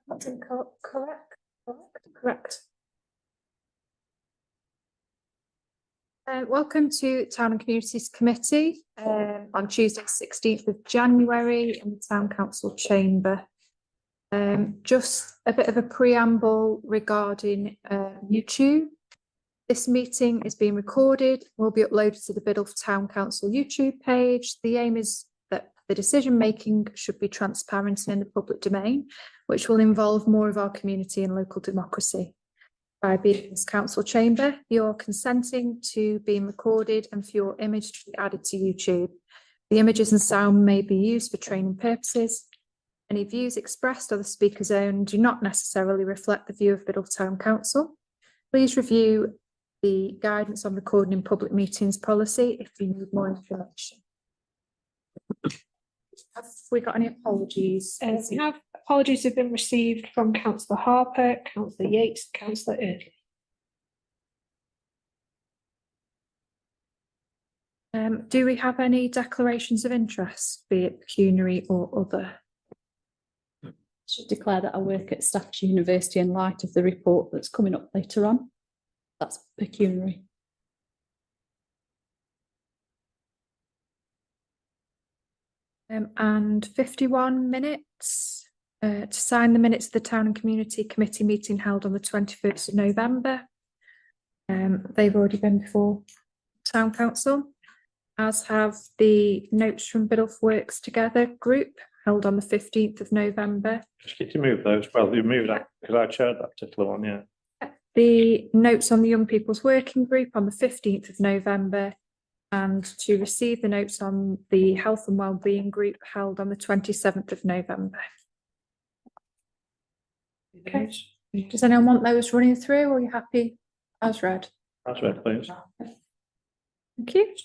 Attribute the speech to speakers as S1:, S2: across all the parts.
S1: That's correct. Correct. Welcome to Town and Communities Committee on Tuesday, 16th of January in the Town Council Chamber. Just a bit of a preamble regarding YouTube. This meeting is being recorded, will be uploaded to the Biddulph Town Council YouTube page. The aim is that the decision making should be transparent and in the public domain, which will involve more of our community and local democracy. By being in this council chamber, you're consenting to being recorded and for your image to be added to YouTube. The images and sound may be used for training purposes. Any views expressed or the speaker's own do not necessarily reflect the view of Biddulph Town Council. Please review the guidance on recording in public meetings policy if you need more information. Have we got any apologies?
S2: We have apologies have been received from Councillor Harper, Councillor Yates, Councillor Eardley.
S1: Do we have any declarations of interest, be it pecuniary or other?
S3: I should declare that I work at Staffordshire University in light of the report that's coming up later on. That's pecuniary.
S1: And 51 minutes to sign the minutes of the Town and Community Committee meeting held on the 21st of November. They've already been before Town Council, as have the notes from Biddulph Works Together group held on the 15th of November.
S4: Just get to move those. Well, you moved that because I chaired that particular one, yeah.
S1: The notes on the Young People's Working Group on the 15th of November, and to receive the notes on the Health and Wellbeing Group held on the 27th of November. Okay. Does anyone want those running through, or are you happy as read?
S4: As read, please.
S1: Thank you.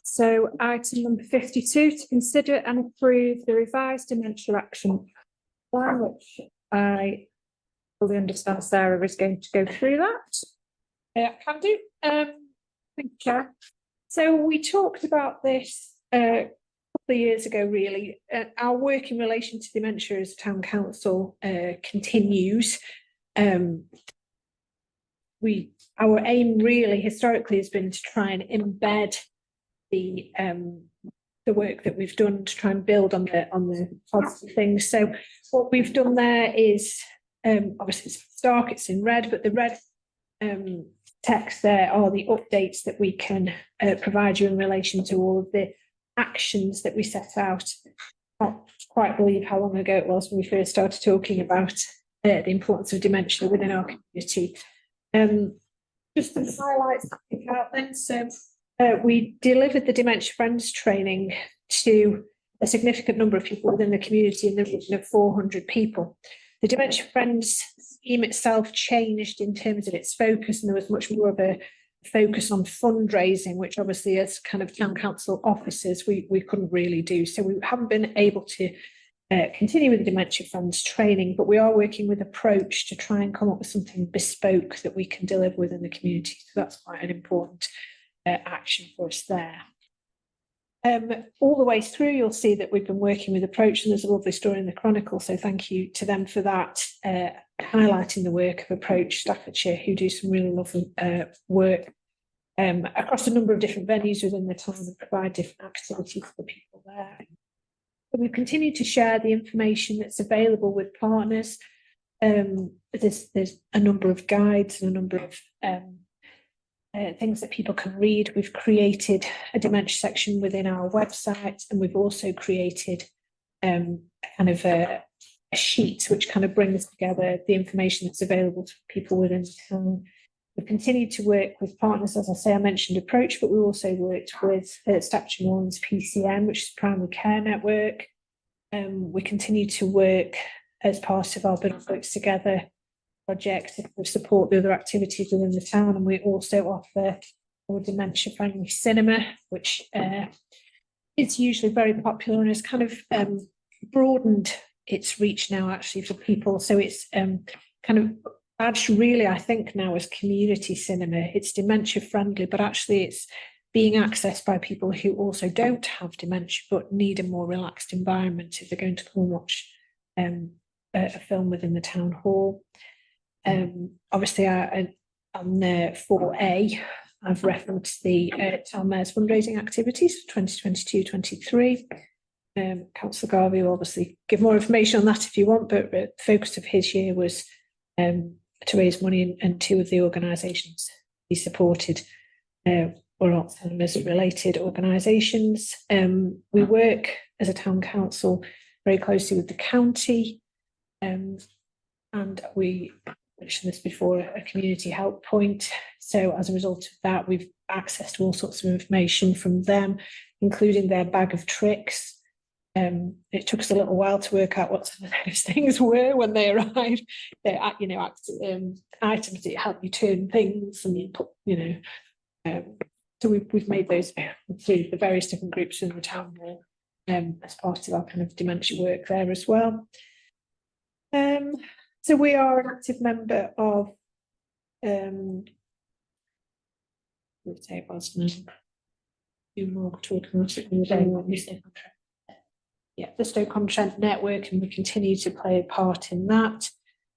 S1: So item number 52, to consider and approve the revised dementia action plan, which I fully understand Sarah is going to go through that.
S2: Yeah, can do. Thank you, Chair. So we talked about this a couple of years ago, really. Our work in relation to dementia as Town Council continues. Our aim really historically has been to try and embed the work that we've done to try and build on the positive things. So what we've done there is obviously it's dark, it's in red, but the red text there are the updates that we can provide you in relation to all of the actions that we set out. I can't quite believe how long ago it was when we first started talking about the importance of dementia within our community. Just some highlights to pick out then. So we delivered the Dementia Friends training to a significant number of people within the community in the region of 400 people. The Dementia Friends scheme itself changed in terms of its focus, and there was much more of a focus on fundraising, which obviously as kind of town council officers we couldn't really do. So we haven't been able to continue with the Dementia Friends training, but we are working with Approach to try and come up with something bespoke that we can deliver within the community. So that's quite an important action for us there. All the way through, you'll see that we've been working with Approach, and there's a lovely story in the Chronicle, so thank you to them for that, highlighting the work of Approach Staffordshire, who do some really lovely work across a number of different venues within the town and provide different activities for the people there. But we've continued to share the information that's available with partners. There's a number of guides and a number of things that people can read. We've created a dementia section within our website, and we've also created kind of a sheet which kind of brings together the information that's available to people within the town. We've continued to work with partners, as I say, I mentioned Approach, but we also worked with Staffordshire Moreland's PCN, which is Primary Care Network. We continue to work as part of our Biddulph Works Together project to support the other activities within the town, and we also offer a dementia-friendly cinema, which is usually very popular and has kind of broadened its reach now actually for people. So it's kind of badged really, I think now as community cinema. It's dementia friendly, but actually it's being accessed by people who also don't have dementia but need a more relaxed environment if they're going to come and watch a film within the town hall. Obviously, on 4A, I've referenced the town mayor's fundraising activities for 2022-23. Councillor Garvey will obviously give more information on that if you want, but the focus of his year was to raise money, and two of the organisations he supported were Alzheimer's related organisations. We work as a town council very closely with the county, and we mentioned this before, a community help point. So as a result of that, we've access to all sorts of information from them, including their bag of tricks. It took us a little while to work out what some of those things were when they arrived. They're, items that help you turn things, and you put, so we've made those through the various different groups in the town hall as part of our kind of dementia work there as well. So we are an active member of the Stoke-on-Trent network, and we continue to play a part in that.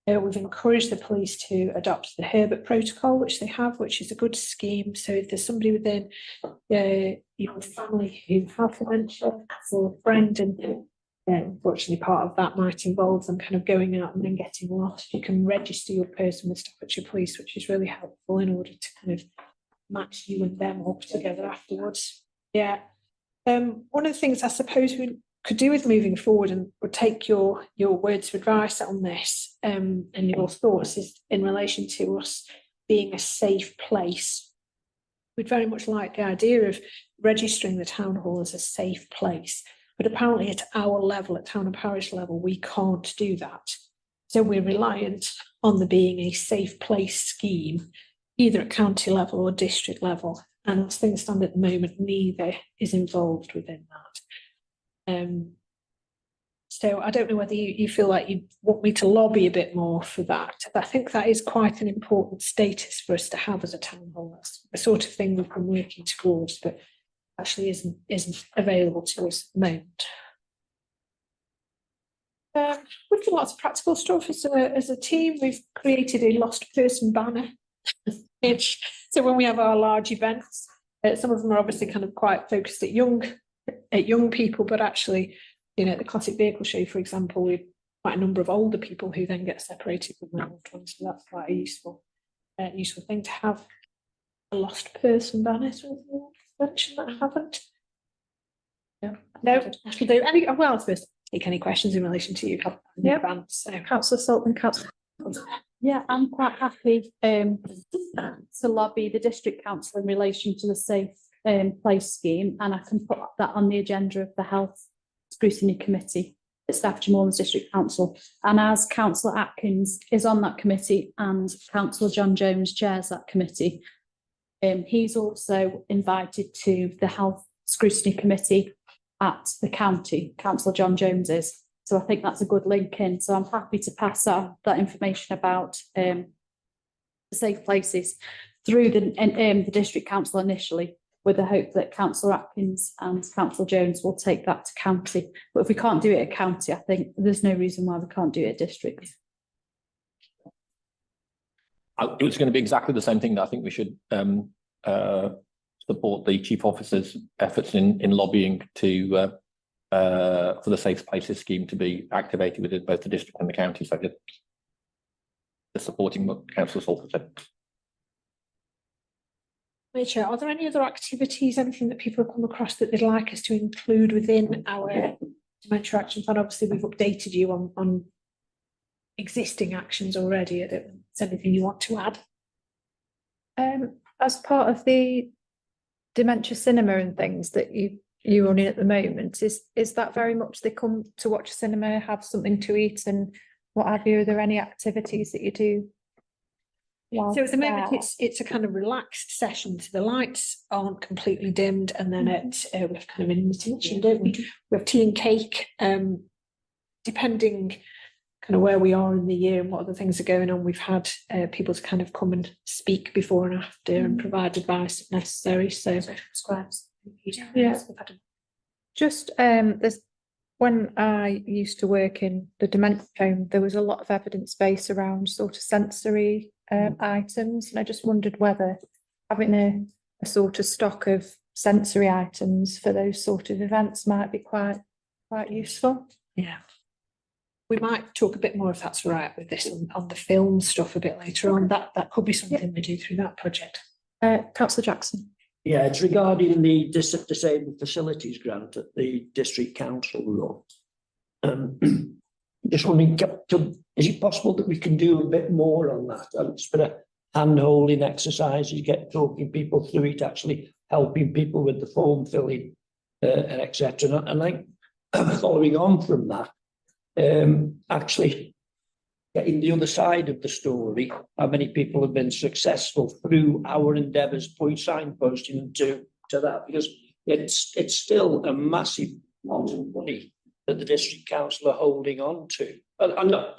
S2: We've encouraged the police to adopt the Herbert protocol, which they have, which is a good scheme. So if there's somebody within your family who have dementia, or a friend, and unfortunately part of that might involve them kind of going out and then getting lost, you can register your person with Staffordshire Police, which is really helpful in order to kind of match you and them up together afterwards. Yeah. One of the things I suppose we could do with moving forward, and would take your words of advice on this and your thoughts, is in relation to us being a safe place. We'd very much like the idea of registering the town hall as a safe place, but apparently at our level, at town and parish level, we can't do that. So we're reliant on there being a safe place scheme, either at county level or district level. And as things stand at the moment, neither is involved within that. So I don't know whether you feel like you want me to lobby a bit more for that. But I think that is quite an important status for us to have as a town hall. That's the sort of thing we've been working towards, but actually isn't available to us at the moment. We've done lots of practical stuff as a team. We've created a lost person banner. So when we have our large events, some of them are obviously kind of quite focused at young people, but actually, the classic vehicle show, for example, we've quite a number of older people who then get separated from their loved ones. So that's quite a useful thing to have. A lost person banner. So mention that I haven't. No. I should do any. Well, I was supposed to take any questions in relation to you in advance. So.
S1: Councillor Sultan, Councillor.
S3: Yeah, I'm quite happy to lobby the district council in relation to the safe place scheme, and I can put that on the agenda of the health scrutiny committee at Staffordshire Moorlands District Council. And as Councillor Atkins is on that committee and Councillor John Jones chairs that committee, he's also invited to the health scrutiny committee at the county. Councillor John Jones is. So I think that's a good link in. So I'm happy to pass on that information about the safe places through the district council initially, with the hope that Councillor Atkins and Councillor Jones will take that to county. But if we can't do it at county, I think there's no reason why we can't do it at district.
S5: It's going to be exactly the same thing that I think we should support the chief officer's efforts in lobbying to for the safe places scheme to be activated within both the district and the county. So just supporting what Councillor Salford said.
S2: Chair, are there any other activities, anything that people have come across that they'd like us to include within our dementia action plan? Obviously, we've updated you on existing actions already. Is there anything you want to add?
S1: As part of the dementia cinema and things that you're running at the moment, is that very much they come to watch cinema, have something to eat and what have you? Are there any activities that you do?
S2: So at the moment it's a kind of relaxed session, so the lights aren't completely dimmed, and then we have kind of an intermission, don't we? We have tea and cake, depending kind of where we are in the year and what other things are going on. We've had people to kind of come and speak before and after and provide advice if necessary. So
S1: Yeah. Just there's when I used to work in the dementia home, there was a lot of evidence base around sort of sensory items, and I just wondered whether having a sort of stock of sensory items for those sort of events might be quite useful.
S2: yeah. We might talk a bit more, if that's all right, with this on the film stuff a bit later on. That could be something we do through that project.
S1: Councillor Jackson.
S6: Yeah, it's regarding the disabled facilities grant at the district council run. Just wondering, is it possible that we can do a bit more on that? It's been a hand-holding exercise, you get talking people through it, actually helping people with the form filling and etc. And like following on from that, actually getting the other side of the story, how many people have been successful through our endeavours, point signposting to that, because it's still a massive amount of money that the district council are holding on to. And not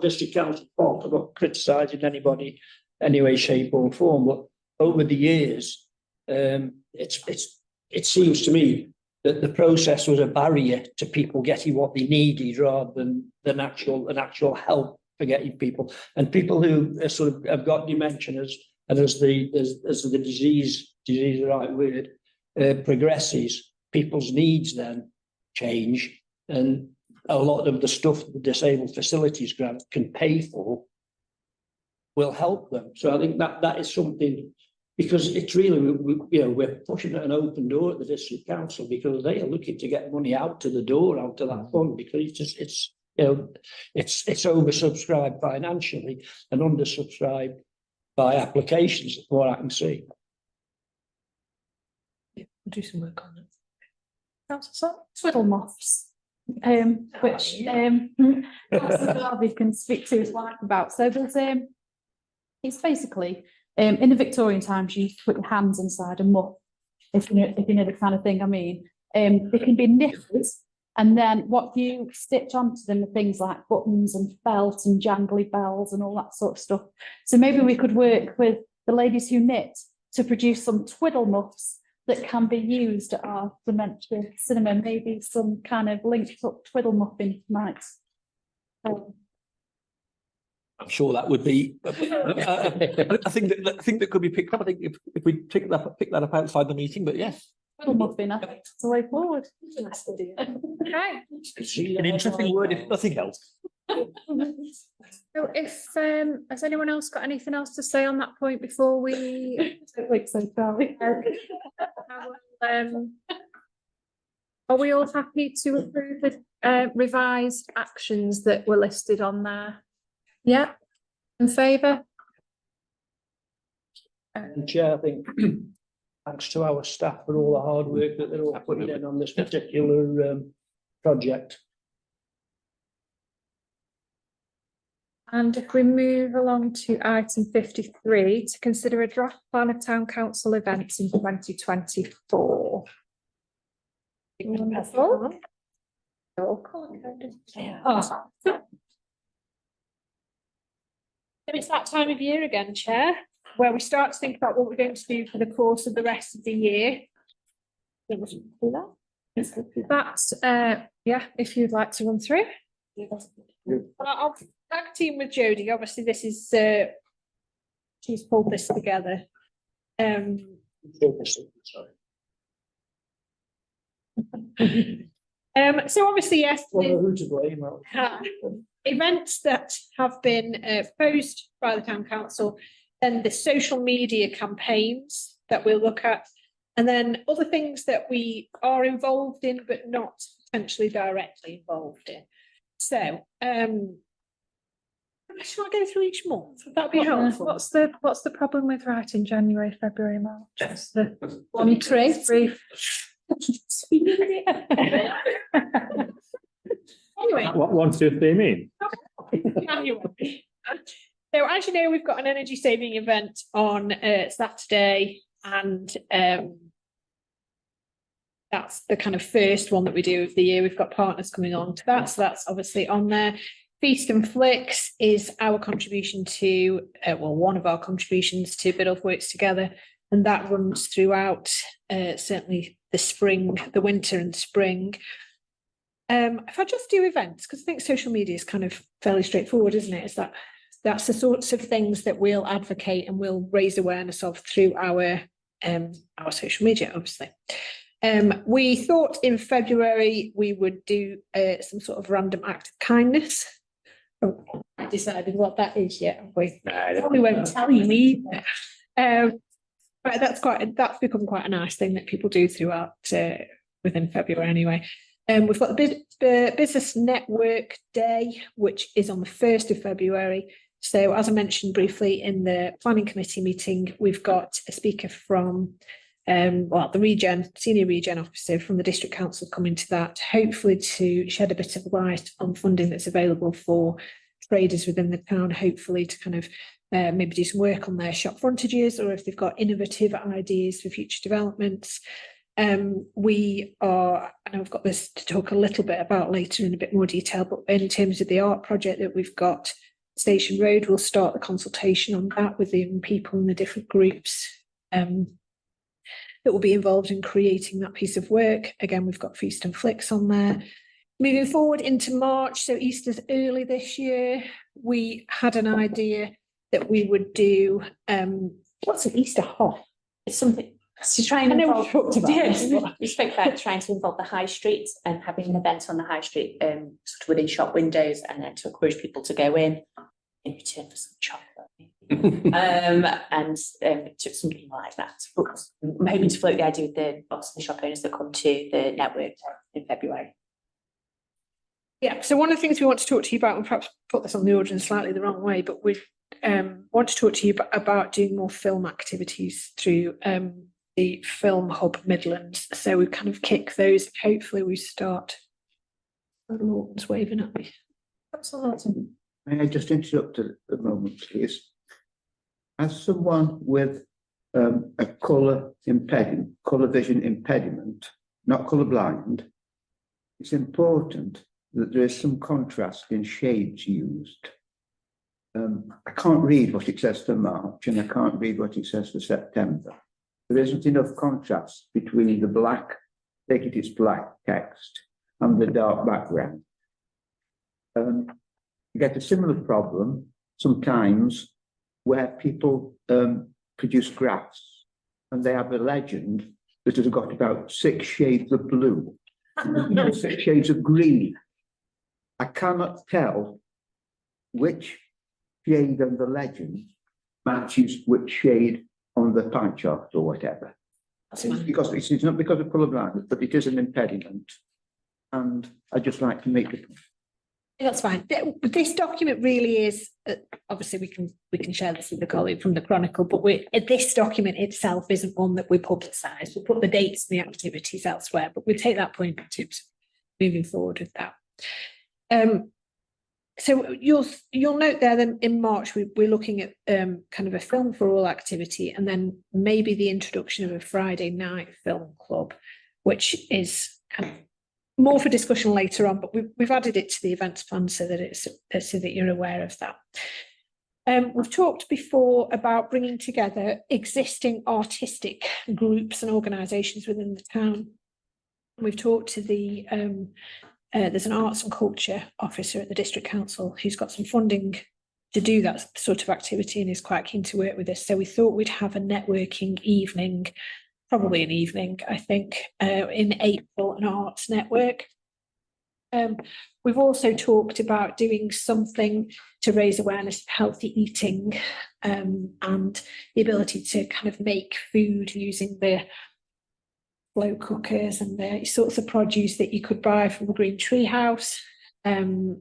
S6: district council fault, I'm not criticising anybody any way, shape or form, but over the years, it seems to me that the process was a barrier to people getting what they needed rather than an actual help for getting people. And people who are sort of have got dementia as the disease the right word, progresses, people's needs then change, and a lot of the stuff the disabled facilities grant can pay for will help them. So I think that is something, because it's really, we're pushing at an open door at the district council, because they are looking to get money out to the door, out to that fund, because it's oversubscribed financially and undersubscribed by applications, from what I can see.
S2: We'll do some work on it.
S3: Twiddle moths, which Councillor Garvey can speak to his wife about. So there's it's basically in the Victorian times you used to put your hands inside a muff, if you know the kind of thing I mean. They can be knitted, and then what you stitch onto them are things like buttons and felt and jangly bells and all that sort of stuff. So maybe we could work with the ladies who knit to produce some twiddle muffs that can be used at our dementia cinema. Maybe some kind of linked up twiddle muffin night.
S5: I'm sure that would be. I think that could be picked up. I think if we pick that up outside the meeting, but yes.
S3: Twiddle muffin, I think it's the way forward.
S1: Okay.
S5: An interesting word, if nothing else.
S1: So if has anyone else got anything else to say on that point before we
S3: I don't think so, Charlie.
S1: Are we all happy to approve the revised actions that were listed on there? Yeah, in favour?
S6: And Chair, I think thanks to our staff for all the hard work that they're all putting in on this particular project.
S1: And if we move along to item 53, to consider a draft plan of town council events in 2024. Wonderful.
S2: So it's that time of year again, Chair, where we start to think about what we're going to do for the course of the rest of the year.
S1: That's yeah, if you'd like to run through.
S2: I'll tag team with Jodie. Obviously, this is she's pulled this together. So obviously, yes,
S6: Who to blame?
S2: events that have been proposed by the town council, then the social media campaigns that we'll look at, and then other things that we are involved in but not potentially directly involved in. So shall I go through each month? Would that be helpful?
S1: What's the problem with writing January, February, March? Just the 1, 2, 3.
S2: Anyway,
S4: What 1, 2, 3 mean?
S2: so as you know, we've got an energy saving event on Saturday, and that's the kind of first one that we do of the year. We've got partners coming on to that, so that's obviously on there. Feast and Flicks is our contribution to, well, one of our contributions to Biddulph Works Together, and that runs throughout certainly the spring, the winter and spring. If I just do events, because I think social media is kind of fairly straightforward, isn't it? That's the sorts of things that we'll advocate and we'll raise awareness of through our social media, obviously. We thought in February we would do some sort of random act of kindness. Oh, I decided what that is yet, have we? We won't tell you either. But that's become quite a nice thing that people do throughout within February anyway. We've got the Business Network Day, which is on the 1st of February. So as I mentioned briefly in the planning committee meeting, we've got a speaker from the senior regen officer from the district council coming to that, hopefully to shed a bit of light on funding that's available for traders within the town, hopefully to kind of maybe do some work on their shop frontages, or if they've got innovative ideas for future developments. I know we've got this to talk a little bit about later in a bit more detail, but in terms of the art project that we've got, Station Road, we'll start the consultation on that with the young people and the different groups that will be involved in creating that piece of work. Again, we've got Feast and Flicks on there. Moving forward into March, so Easter's early this year, we had an idea that we would do, what's an Easter hop?
S7: It's something to try and
S2: I know we
S7: involve,
S2: talked about this.
S7: we spoke about trying to involve the high street and having an event on the high street, sort of within shop windows, and then to encourage people to go in return for some chocolate. And something like that. But I'm hoping to float the idea with the shop owners that come to the network in February.
S2: Yeah, so one of the things we want to talk to you about, and perhaps put this on the order in slightly the wrong way, but we want to talk to you about doing more film activities through the Film Hub Midlands. So we kind of kick those. Hopefully we start. Lawton's waving at me. That's a lot.
S8: May I just interrupt a moment, please? As someone with a colour vision impediment, not colourblind, it's important that there is some contrast in shades used. I can't read what it says for March, and I can't read what it says for September. There isn't enough contrast between the black, take it it's black text, and the dark background. You get a similar problem sometimes where people produce graphs and they have a legend that has got about 6 shades of blue, 6 shades of green. I cannot tell which shade on the legend matches which shade on the pie chart or whatever. Because it's not because of colour blindness, but it is an impediment. And I'd just like to make it.
S2: That's fine. This document really is, obviously we can share this with the colleague from the Chronicle, but this document itself isn't one that we publicise. We'll put the dates and the activities elsewhere, but we'll take that point in terms of moving forward with that. So you'll note there that in March we're looking at kind of a film for all activity, and then maybe the introduction of a Friday night film club, which is kind of more for discussion later on, but we've added it to the events plan so that you're aware of that. We've talked before about bringing together existing artistic groups and organisations within the town. We've talked to there's an arts and culture officer at the district council who's got some funding to do that sort of activity and is quite keen to work with us. So we thought we'd have a networking evening, probably an evening, I think, in April, an arts network. We've also talked about doing something to raise awareness of healthy eating and the ability to kind of make food using the slow cookers and the sorts of produce that you could buy from the Green Tree House and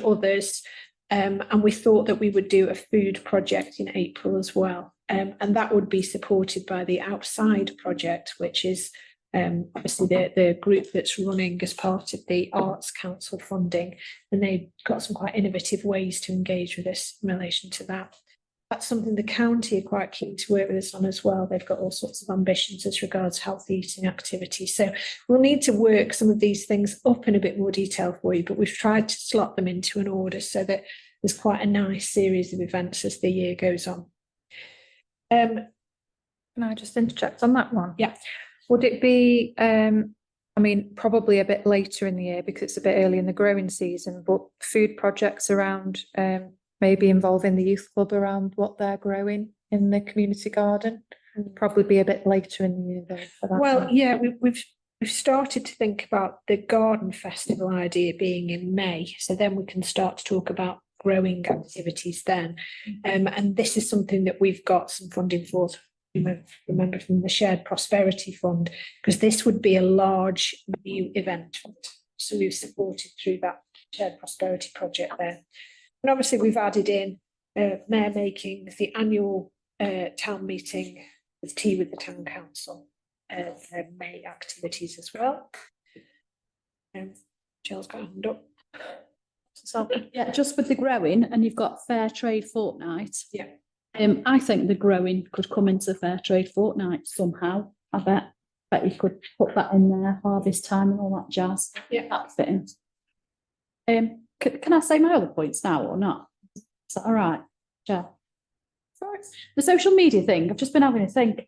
S2: others. And we thought that we would do a food project in April as well. And that would be supported by the Outside project, which is obviously the group that's running as part of the Arts Council funding. And they've got some quite innovative ways to engage with us in relation to that. that's something the county are quite keen to work with us on as well. They've got all sorts of ambitions as regards healthy eating activities. So we'll need to work some of these things up in a bit more detail for you, but we've tried to slot them into an order so that there's quite a nice series of events as the year goes on.
S1: Can I just interject on that one?
S2: Yeah.
S1: Would it be, I mean, probably a bit later in the year because it's a bit early in the growing season, but food projects around, maybe involving the youth club around what they're growing in the community garden? Probably be a bit later in the year though for that.
S2: Well, yeah, we've started to think about the garden festival idea being in May, so then we can start to talk about growing activities then. And this is something that we've got some funding for, remember, from the Shared Prosperity Fund, because this would be a large new event. So we've supported through that Shared Prosperity project there. And obviously we've added in mayor making the annual town meeting with tea with the town council, May activities as well. Jill's got a hand up.
S3: So, yeah, just with the growing, and you've got Fair Trade Fortnight.
S2: Yeah.
S3: I think the growing could come into Fair Trade Fortnight somehow. I bet you could put that in there, harvest time and all that jazz.
S2: Yeah.
S3: That's fitting. Can I say my other points now or not? Is that all right? Yeah. The social media thing, I've just been having a think,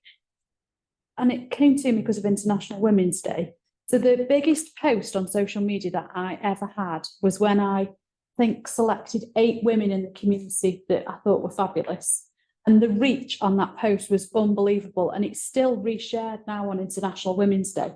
S3: and it came to me because of International Women's Day. So the biggest post on social media that I ever had was when I think selected 8 women in the community that I thought were fabulous. And the reach on that post was unbelievable, and it's still reshared now on International Women's Day.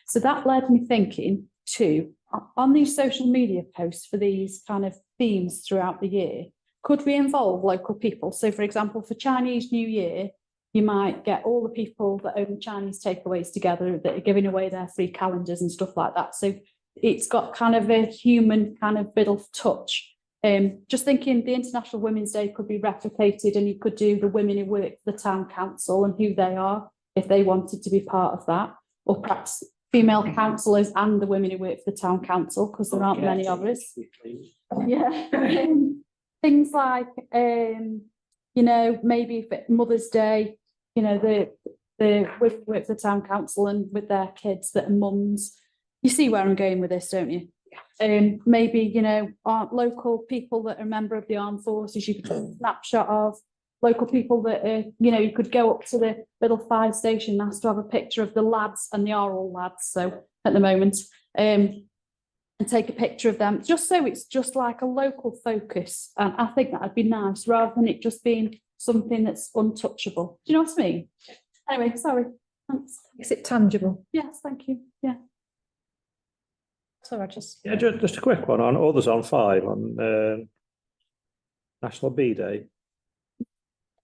S3: So that led me thinking too, on these social media posts for these kind of themes throughout the year, could we involve local people? So for example, for Chinese New Year, you might get all the people that own Chinese takeaways together that are giving away their free calendars and stuff like that. So it's got kind of a human kind of bit of touch. Just thinking the International Women's Day could be replicated, and you could do the women who work for the town council and who they are if they wanted to be part of that, or perhaps female councillors and the women who work for the town council, because there aren't many of us. Yeah. Things like, you know, maybe if it's Mother's Day, you know, the women who work for the town council and with their kids that are mums. You see where I'm going with this, don't you? Maybe, you know, local people that are a member of the armed forces, you could take a snapshot of local people that are, you know, you could go up to the little fire station and ask to have a picture of the lads, and they are all lads, so at the moment, and take a picture of them, just so it's just like a local focus. And I think that'd be nice, rather than it just being something that's untouchable. Do you know what I mean? Anyway, sorry. Thanks.
S1: Is it tangible?
S3: Yes, thank you. Yeah.
S1: So I just.
S4: Yeah, just a quick one on others on 5 on National Bee Day.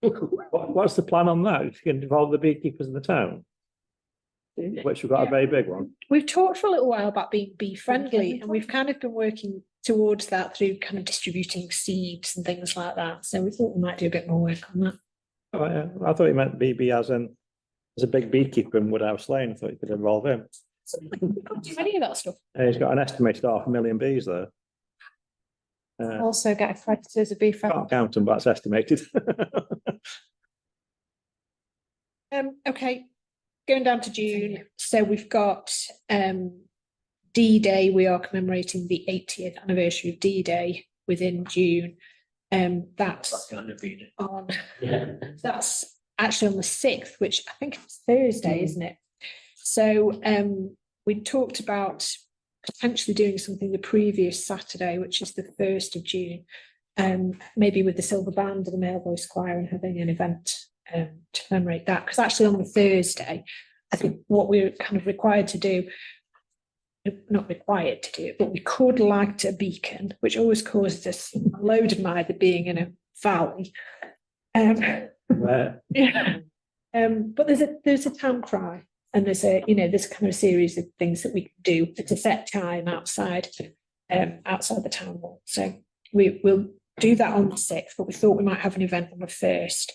S4: What's the plan on that? You can involve the beekeepers in the town, which we've got a very big one.
S2: We've talked for a little while about being bee friendly, and we've kind of been working towards that through kind of distributing seeds and things like that. So we thought we might do a bit more work on that.
S4: Oh, yeah. I thought you meant BB as a big beekeeper in Woodhouse Lane. I thought you could involve him.
S2: We can't do any of that stuff.
S4: He's got an estimated 500,000 bees there.
S1: Also get accredited as a bee friend.
S4: Can't count them, but that's estimated.
S2: Okay, going down to June. So we've got D-Day. We are commemorating the 80th anniversary of D-Day within June. That's on.
S6: Yeah.
S2: That's actually on the 6th, which I think it's Thursday, isn't it? So we talked about potentially doing something the previous Saturday, which is the 1st of June, maybe with the Silver Band and the Male Voice Choir, and having an event to commemorate that. Because actually on the Thursday, I think what we're kind of required to do, not required to do it, but we could light a beacon, which always causes us a load of either being in a valley. Yeah. But there's a town cry, and there's there's kind of a series of things that we can do at a set time outside the town hall. So we'll do that on the 6th, but we thought we might have an event on the 1st.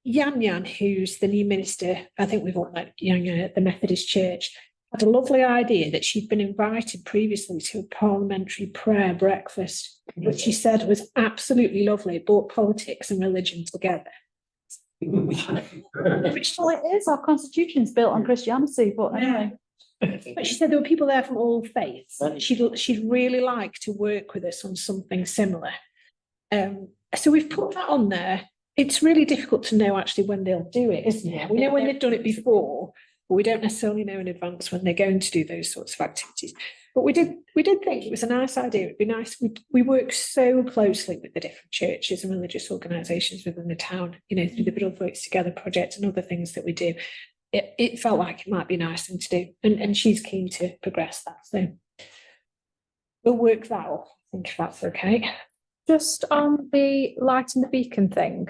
S2: Yan Yan, who's the new minister, I think we've all met Yan Yan at the Methodist Church. had a lovely idea that she'd been invited previously to a parliamentary prayer breakfast, which she said was absolutely lovely. It brought politics and religion together.
S3: Well, it is, our constitution is built on Christianity, but anyway.
S2: But she said there were people there from all faiths. She'd really like to work with us on something similar. So we've put that on there. It's really difficult to know actually when they'll do it, isn't it? We know when they've done it before, but we don't necessarily know in advance when they're going to do those sorts of activities. But we did think it was a nice idea. It'd be nice. We work so closely with the different churches and religious organisations within the town, you know, through the Build Works Together project and other things that we do. It felt like it might be a nice thing to do, and she's keen to progress that. So we'll work that off, I think, if that's okay.
S1: Just on the light and the beacon thing,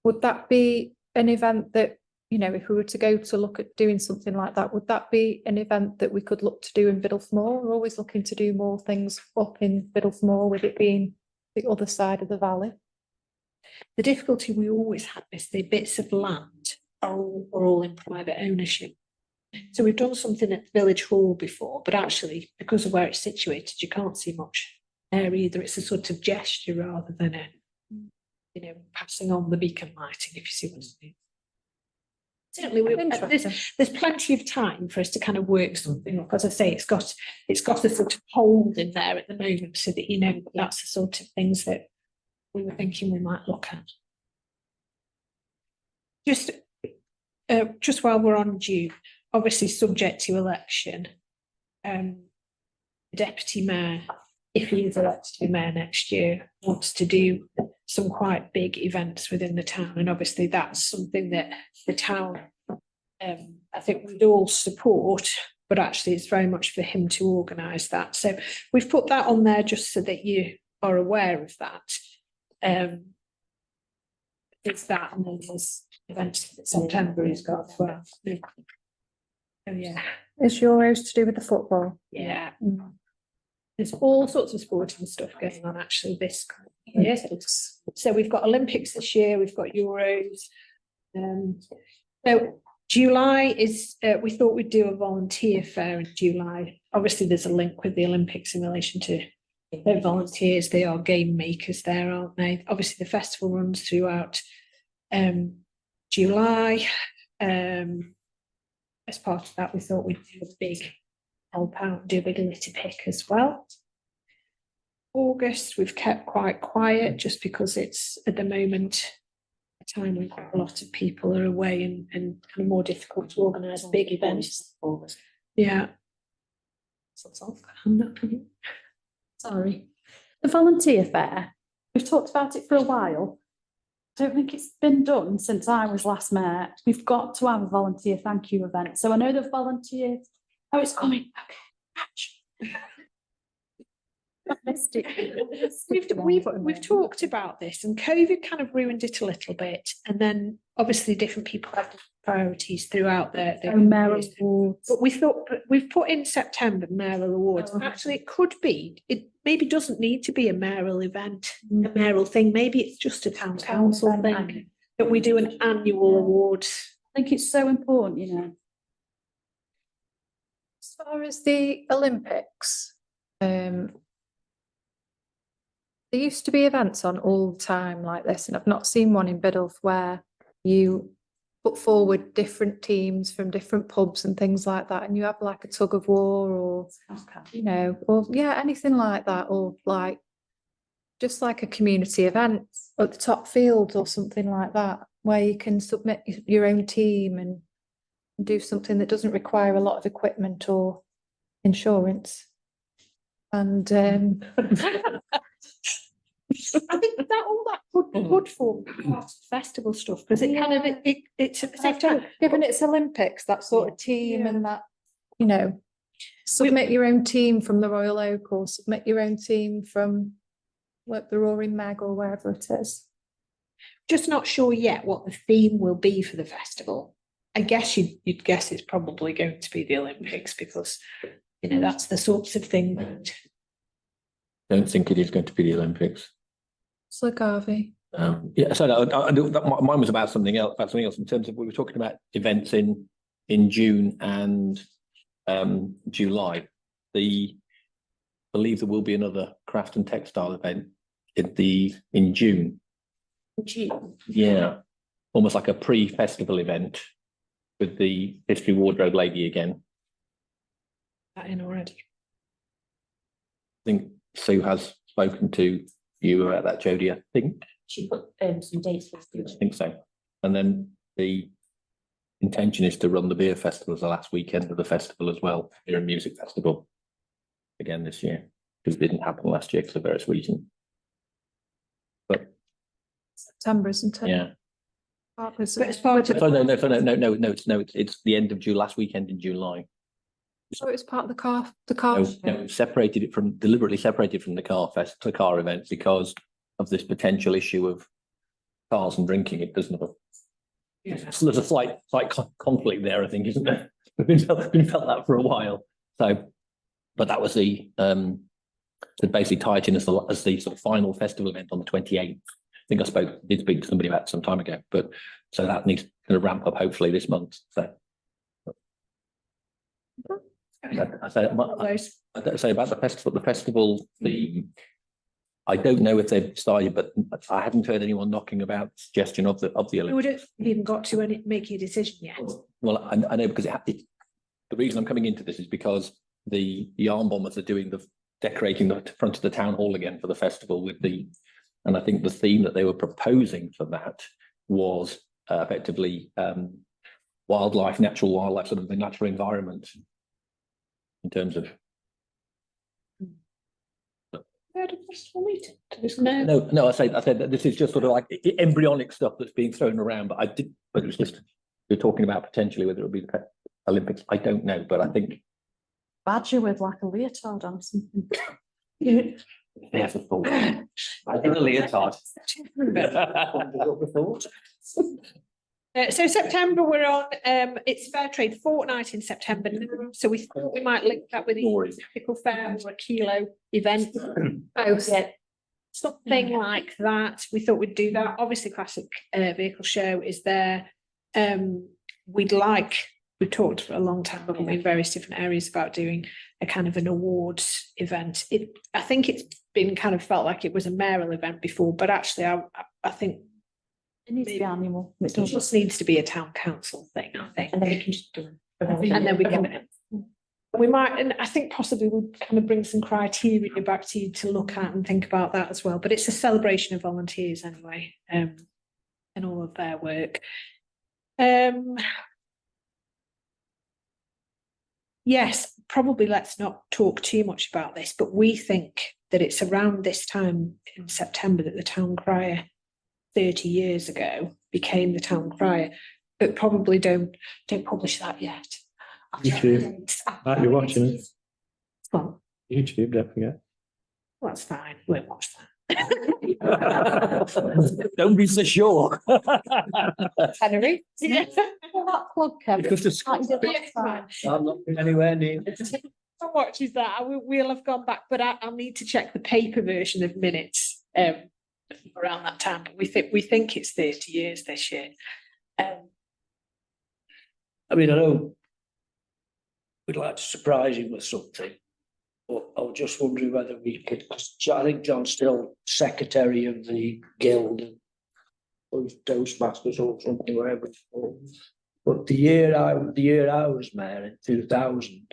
S1: would that be an event that, you know, if we were to go to look at doing something like that, would that be an event that we could look to do in Biddulphmore? We're always looking to do more things up in Biddulphmore, with it being the other side of the valley.
S2: The difficulty we always have is the bits of land are all in private ownership. So we've done something at the village hall before, but actually, because of where it's situated, you can't see much there either. It's a sort of gesture rather than a, you know, passing on the beacon lighting, if you see what I mean. Certainly, there's plenty of time for us to kind of work something up. As I say, it's got a sort of hold in there at the moment, so that you know that's the sort of things that we were thinking we might look at. Just while we're on June, obviously subject to election, the deputy mayor, if he is elected to be mayor next year, wants to do some quite big events within the town, and obviously that's something that the town, I think we'd all support, but actually it's very much for him to organise that. So we've put that on there just so that you are aware of that. It's that, and then there's events in September he's got as well. Oh yeah.
S1: Is yours to do with the football?
S2: Yeah. There's all sorts of sporting stuff going on actually this year. So we've got Olympics this year, we've got Euros. So July is, we thought we'd do a volunteer fair in July. Obviously there's a link with the Olympics in relation to their volunteers. They are game makers there, aren't they? Obviously the festival runs throughout July. As part of that, we thought we'd do a big help out, do a big litter pick as well. August, we've kept quite quiet just because it's at the moment a time when quite a lot of people are away and kind of more difficult to organise big events. Yeah.
S3: Sorry. The volunteer fair, we've talked about it for a while. I don't think it's been done since I was last mayor. We've got to have a volunteer thank you event. So I know the volunteers. Oh, it's coming. Okay. I've missed it.
S2: We've talked about this, and COVID kind of ruined it a little bit. And then obviously different people have priorities throughout their
S3: mayoral awards.
S2: But we thought we've put in September mayoral awards. Actually, it could be. It maybe doesn't need to be a mayoral event, a mayoral thing. Maybe it's just a town council thing that we do an annual award.
S3: I think it's so important, you know.
S1: As far as the Olympics, there used to be events on all the time like this, and I've not seen one in Biddulph where you put forward different teams from different pubs and things like that, and you have like a tug of war or, you know, or yeah, anything like that, or like just like a community event at the top field or something like that, where you can submit your own team and do something that doesn't require a lot of equipment or insurance. And
S2: I think that all that could form part of festival stuff, because it kind of it's at the same time,
S1: given it's Olympics, that sort of team and that, you know, submit your own team from the Royal Oak or submit your own team from like the Roaring Meg or wherever it is.
S2: Just not sure yet what the theme will be for the festival. I guess you'd guess it's probably going to be the Olympics, because you know that's the sorts of thing that.
S5: Don't think it is going to be the Olympics.
S1: So Garvey.
S5: Yeah, so mine was about something else. In terms of we were talking about events in June and July. Believe there will be another craft and textile event in June.
S7: June.
S5: Yeah, almost like a pre-festival event with the history wardrobe lady again.
S2: That in already.
S5: I think Sue has spoken to you about that, Jodie, I think.
S7: She put some dates for us.
S5: I think so. And then the intention is to run the beer festival as the last weekend of the festival as well, beer and music festival again this year, because it didn't happen last year for various reasons. But
S1: September, isn't it?
S5: yeah.
S1: Partners.
S2: But as part of
S5: So no, it's the end of June, last weekend in July.
S1: So it's part of the car
S5: No,
S1: show.
S5: no, deliberately separated from the car event because of this potential issue of cars and drinking. It doesn't have so there's a slight conflict there, I think, isn't there? We've been felt that for a while. So, but that was the to basically tie it in as the sort of final festival event on the 28th. I think did speak to somebody about it some time ago, but so that needs to ramp up hopefully this month. So. I say about the festival. I don't know if they've decided, but I haven't heard anyone knocking about suggestion of the
S2: You
S5: Olympics.
S2: wouldn't even got to making a decision yet.
S5: Well, I know because the reason I'm coming into this is because the yarn bombers are doing decorating the front of the town hall again for the festival and I think the theme that they were proposing for that was effectively wildlife, natural wildlife, sort of the natural environment in terms of. No, I said that this is just sort of like embryonic stuff that's being thrown around, but it was just, you're talking about potentially whether it would be the Olympics. I don't know, but I think.
S3: Badger with like a leotard on something.
S5: There's a thought. I think a leotard.
S2: So September we're on, it's Fair Trade Fortnight in September. So we thought we might link that with the typical fair or a kilo event.
S7: Yeah.
S2: Something like that. We thought we'd do that. Obviously classic vehicle show is there. We've talked for a long time about in various different areas about doing a kind of an awards event. I think it's been kind of felt like it was a mayoral event before, but actually I think
S3: It needs to be animal.
S2: it just needs to be a town council thing, I think.
S7: And then we can just do it.
S2: And then we can. We might, and I think possibly we'll kind of bring some criteria back to you to look at and think about that as well. But it's a celebration of volunteers anyway, and all of their work. Yes, probably let's not talk too much about this, but we think that it's around this time in September that the town crier 30 years ago became the town crier, but probably don't publish that yet.
S4: YouTube. You're watching it.
S2: Well,
S4: YouTube, don't forget.
S2: that's fine. We'll watch that.
S5: Don't be so sure.
S7: Henry?
S2: Yeah.
S3: Well, that plug, Kevin.
S4: Because the
S3: Like you did last time.
S6: I'm not anywhere near.
S2: Someone watches that, we'll have gone back, but I'll need to check the paper version of minutes around that time. But we think it's 30 years this year.
S6: I mean, I know we'd like to surprise him with something, but I was just wondering whether we could, because I think John's still secretary of the guild, or Toastmasters or something, whatever it's called. But the year I was mayor in 2000,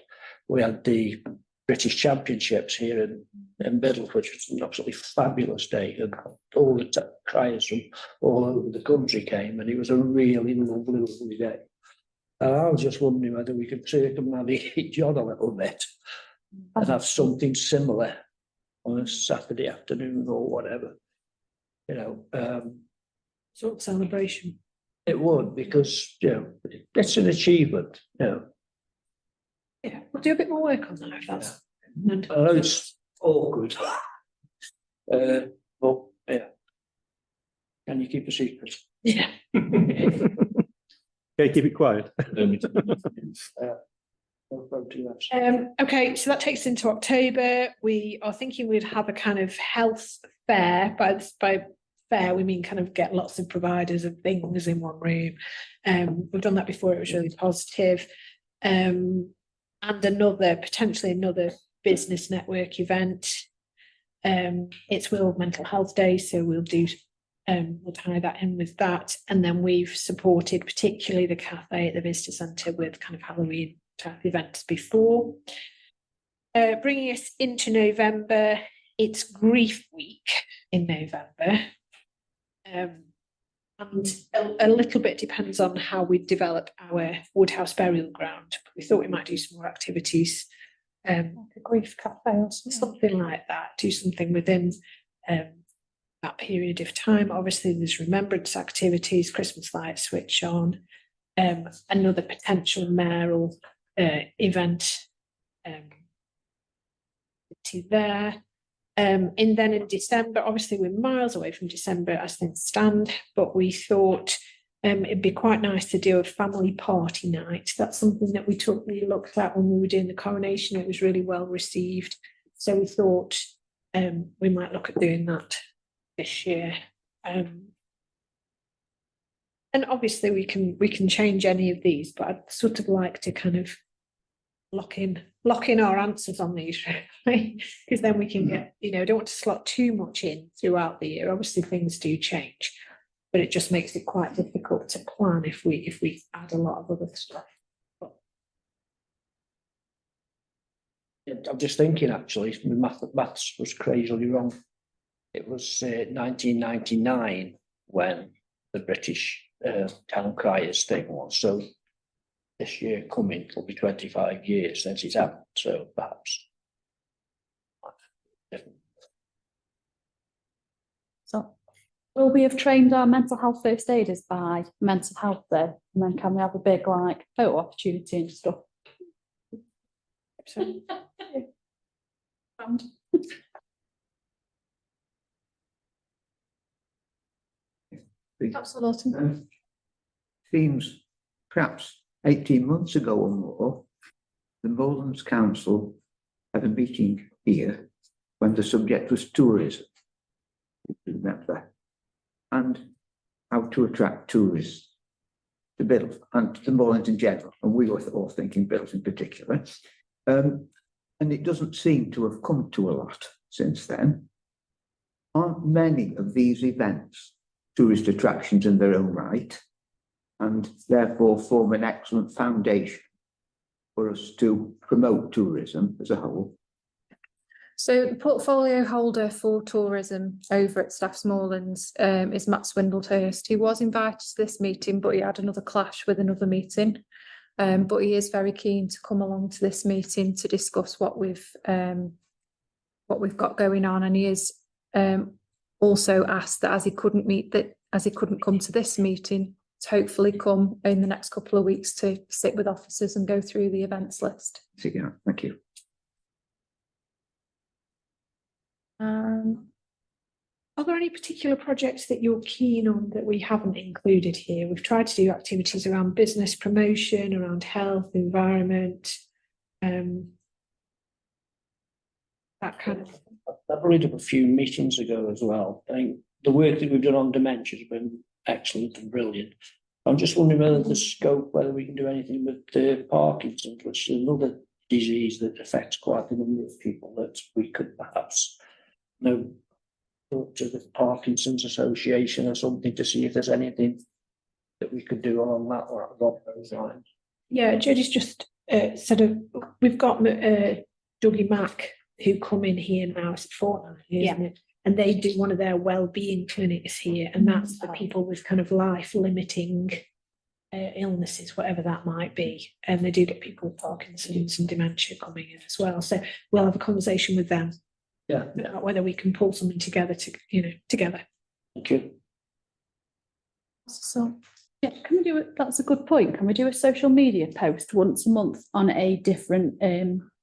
S6: we had the British Championships here in Biddle, which was an absolutely fabulous day, and all the criers from all over the country came, and it was a really lovely, lovely day. And I was just wondering whether we could circumnavigate John a little bit and have something similar on a Saturday afternoon or whatever, you know.
S2: Sort of celebration.
S6: It would, because, you know, it's an achievement, you know.
S2: Yeah, we'll do a bit more work on that if that's.
S6: I know it's awkward. But yeah. Can you keep a secret?
S2: Yeah.
S4: Okay, keep it quiet.
S2: Okay, so that takes us into October. We are thinking we'd have a kind of health fair. By fair, we mean kind of get lots of providers of things in one room. We've done that before, it was really positive. and potentially another business network event. It's World Mental Health Day, so we'll tie that in with that. And then we've supported particularly the cafe at the visitor centre with kind of Halloween type events before. Bringing us into November, it's Grief Week in November. And a little bit depends on how we develop our Woodhouse burial ground. We thought we might do some more activities.
S3: Like a grief cafe or
S2: Something like that, do something within that period of time. Obviously, there's remembrance activities, Christmas lights switch on, another potential mayoral event there. And then in December, obviously we're miles away from December as things stand, but we thought it'd be quite nice to do a family party night. That's something that we looked at when we were doing the coronation. It was really well received. So we thought we might look at doing that this year. And obviously we can change any of these, but I'd sort of like to kind of lock in our answers on these, right? Because then we can get, don't want to slot too much in throughout the year. Obviously things do change, but it just makes it quite difficult to plan if we add a lot of other stuff.
S6: I'm just thinking, actually, my maths was crazily wrong. It was 1999 when the British town criers thing was. So this year coming will be 25 years since it's happened. So perhaps.
S3: So will we have trained our mental health first aiders by mental health day? And then can we have a big like photo opportunity and stuff?
S1: Absolutely.
S8: Seems perhaps 18 months ago or more, the Moorlands Council had a meeting here when the subject was tourism. Remember, and how to attract tourists to Bills and to Moorlands in general, and we were all thinking Bills in particular. And it doesn't seem to have come to a lot since then. Aren't many of these events tourist attractions in their own right, and therefore form an excellent foundation for us to promote tourism as a whole?
S1: So the portfolio holder for tourism over at Staffs Moorlands is Matt Swindlehurst. He was invited to this meeting, but he had another clash with another meeting. But he is very keen to come along to this meeting to discuss what we've got going on, and he is also asked that as he couldn't come to this meeting, to hopefully come in the next couple of weeks to sit with officers and go through the events list.
S8: Yeah, thank you.
S2: Are there any particular projects that you're keen on that we haven't included here? We've tried to do activities around business promotion, around health, environment, that kind of.
S6: I've read up a few meetings ago as well. I think the work that we've done on dementia has been excellent and brilliant. I'm just wondering whether the scope, whether we can do anything with Parkinson's, which is another disease that affects quite a number of people, that we could perhaps talk to the Parkinson's Association or something to see if there's anything that we could do on that or along those lines.
S2: Yeah, Jodie's just we've got Dougie Mack who come in here now, it's fortnightly, isn't it? And they do one of their well-being clinics here, and that's for people with kind of life-limiting illnesses, whatever that might be. And they do get people with Parkinson's and dementia coming in as well. So we'll have a conversation with them.
S6: Yeah.
S2: About whether we can pull something together together.
S6: Thank you.
S3: So yeah, can we do it? That's a good point. Can we do a social media post once a month on a different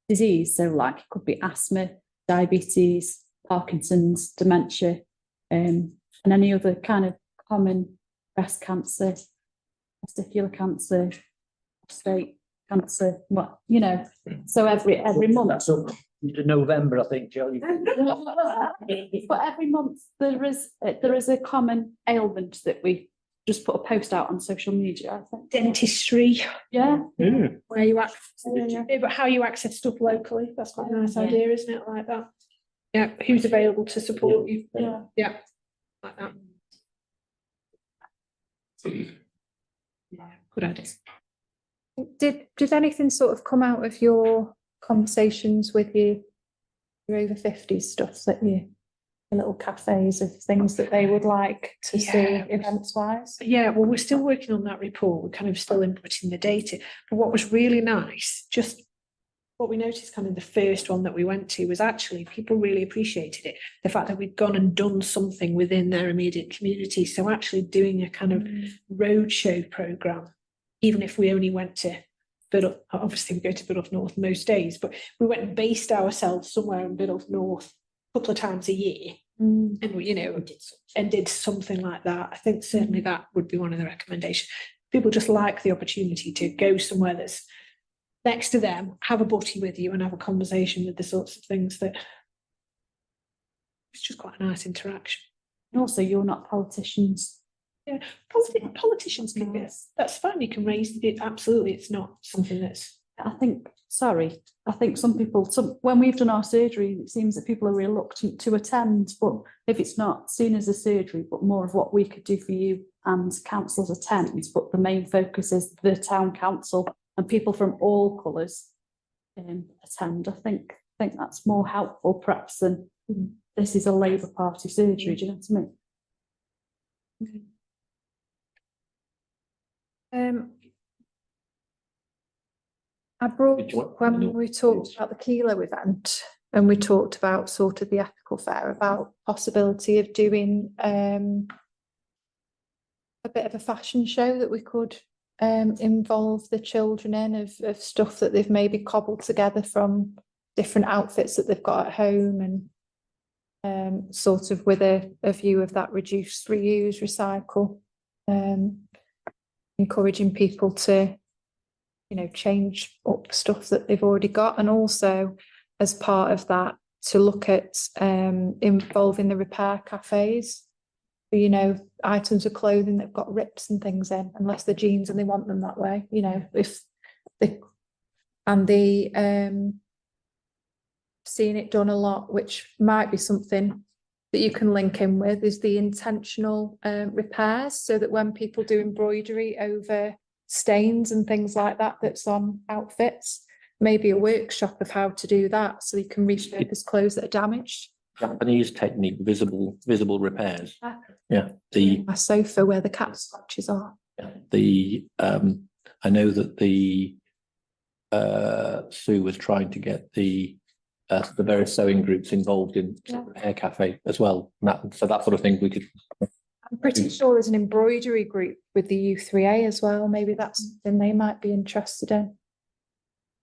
S3: disease? So like it could be asthma, diabetes, Parkinson's, dementia, and any other kind of common breast cancer, testicular cancer, prostate cancer, so every month.
S6: That's up to November, I think, Jodie.
S3: But every month there is a common ailment that we just put a post out on social media, I think.
S2: Dentistry,
S3: Yeah.
S2: where you access,
S3: Yeah.
S2: but how you access stuff locally, that's quite a nice
S7: Yeah.
S2: idea, isn't it, like that? Yeah, who's available to support you?
S3: Yeah.
S2: Yeah, like that. Yeah, good idea.
S1: Did anything sort of come out of your conversations with your over 50s stuff that you, the little cafes of things that they would like to see
S2: Yeah.
S1: events wise?
S2: Yeah, well, we're still working on that report. We're kind of still inputting the data. But what was really nice, just what we noticed kind of the first one that we went to was actually people really appreciated it. The fact that we'd gone and done something within their immediate community. So actually doing a kind of roadshow programme, even if we only went to Biddulph, obviously we go to Biddulph North most days, but we went and based ourselves somewhere in Biddulph North a couple of times a year. And we, you know, and did something like that. I think certainly that would be one of the recommendations. People just like the opportunity to go somewhere that's next to them, have a butty with you and have a conversation with the sorts of things that it's just quite a nice interaction.
S3: And also, you're not politicians.
S2: Yeah, politicians can get, that's fine, you can raise it, absolutely, it's not something that's.
S3: I think some people, when we've done our surgery, it seems that people are reluctant to attend, but if it's not seen as a surgery, but more of what we could do for you and councillors attend, but the main focus is the town council and people from all colours attend. I think that's more helpful perhaps than this is a Labour Party surgery, do you know what I mean?
S1: I brought,
S5: Do you want-
S1: when we talked about the Kilo event and we talked about sort of the ethical fair, about possibility of doing a bit of a fashion show that we could involve the children in of stuff that they've maybe cobbled together from different outfits that they've got at home, and sort of with a view of that reduce, reuse, recycle, encouraging people to, you know, change up stuff that they've already got, and also as part of that to look at involving the repair cafes. You know, items of clothing that've got rips and things in, unless they're jeans and they want them that way, you know, if they, and the seeing it done a lot, which might be something that you can link in with, is the intentional repairs, so that when people do embroidery over stains and things like that that's on outfits, maybe a workshop of how to do that, so you can repurpose clothes that are damaged.
S5: Japanese technique, visible repairs.
S1: Ah.
S5: Yeah, the
S1: My sofa where the cat scratches are.
S5: I know that the Sue was trying to get the various sewing groups involved in hair cafe as well. So that sort of thing we could.
S1: I'm pretty sure there's an embroidery group with the U3A as well. Maybe that's something they might be interested in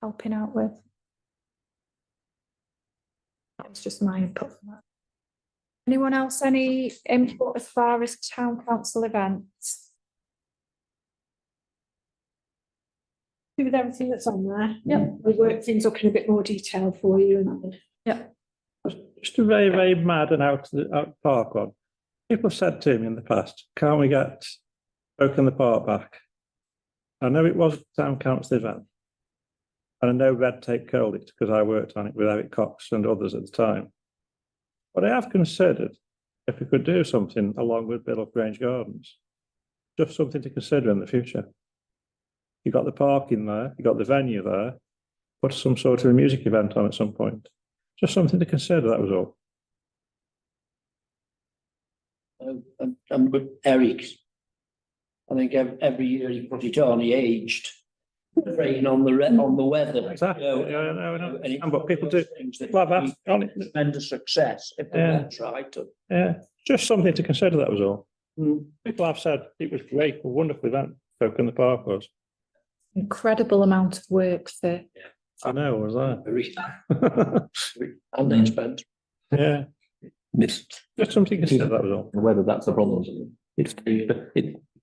S1: helping out with. That was just my input for that. Anyone else, any input as far as town council events?
S2: With everything that's on there.
S3: Yeah.
S2: We work things up in a bit more detail for you. And
S4: Just a very, very mad and out park one. People have said to me in the past, can't we get Oak in the Park back? I know it was a town council event. And I know Red Tape called it because I worked on it with Eric Cox and others at the time. But I have considered if we could do something along with Biddulph Grange Gardens, just something to consider in the future. You got the parking there, you got the venue there, put some sort of a music event on at some point. Just something to consider, that was all.
S6: I'm with Eric. I think every year he put it on, he aged. Rain on the weather.
S4: Exactly.
S6: You know,
S4: Yeah, I know.
S6: and
S4: And what people do,
S6: things that
S4: well, that's on it.
S6: tremendous success if
S4: Yeah.
S6: that's right.
S4: Yeah, just something to consider, that was all.
S6: Mm.
S4: People have said it was great, a wonderful event, Oak in the Park was.
S1: Incredible amount of work for.
S4: I know, was
S6: Very
S4: that?
S6: and expensive.
S4: Yeah,
S5: It's
S4: just something to consider, that was all.
S5: whether that's the problem.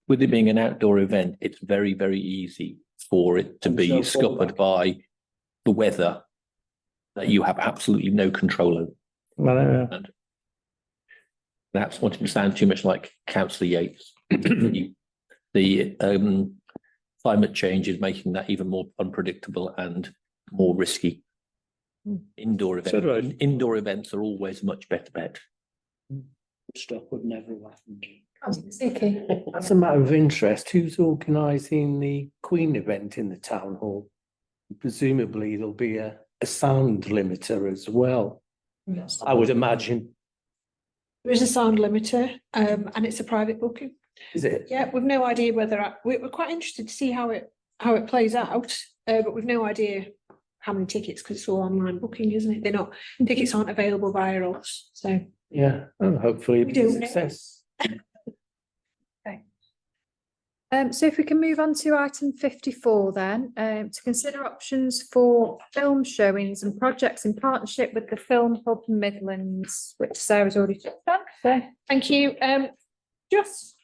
S5: With it being an outdoor event, it's very, very easy for it to
S6: And
S5: be
S6: so
S5: scuppered by the weather that you have absolutely no control over.
S4: I know,
S5: Perhaps wanting to sound too much like Councillor Yates, you the climate change is making that even more unpredictable and more risky. Indoor
S4: So do I.
S5: events are always a much better bet.
S6: Stuff would never have happened.
S1: Vicky?
S9: As a matter of interest, who's organising the Queen event in the town hall? Presumably there'll be a sound limiter as well, I would imagine.
S2: There is a sound limiter, and it's a private booking.
S9: Is it?
S2: Yeah, we've no idea whether, we're quite interested to see how it plays out, but we've no idea how many tickets, because it's all online booking, isn't it? Tickets aren't available via us, so.
S9: Yeah, and hopefully
S2: We
S9: it'll be
S2: do.
S9: a success.
S1: So if we can move on to item 54 then, to consider options for film showings and projects in partnership with the Film Hub Midlands, which Sarah's already touched on. So
S2: Thank you. Just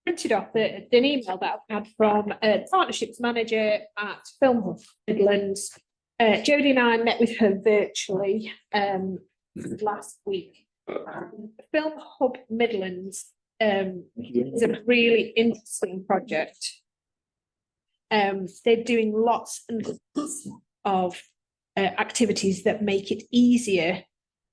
S2: printed off an email that I've had from a partnerships manager at Film Hub Midlands. Jodie and I met with her virtually last week. Film Hub Midlands is a really interesting project. They're doing lots and lots of activities that make it easier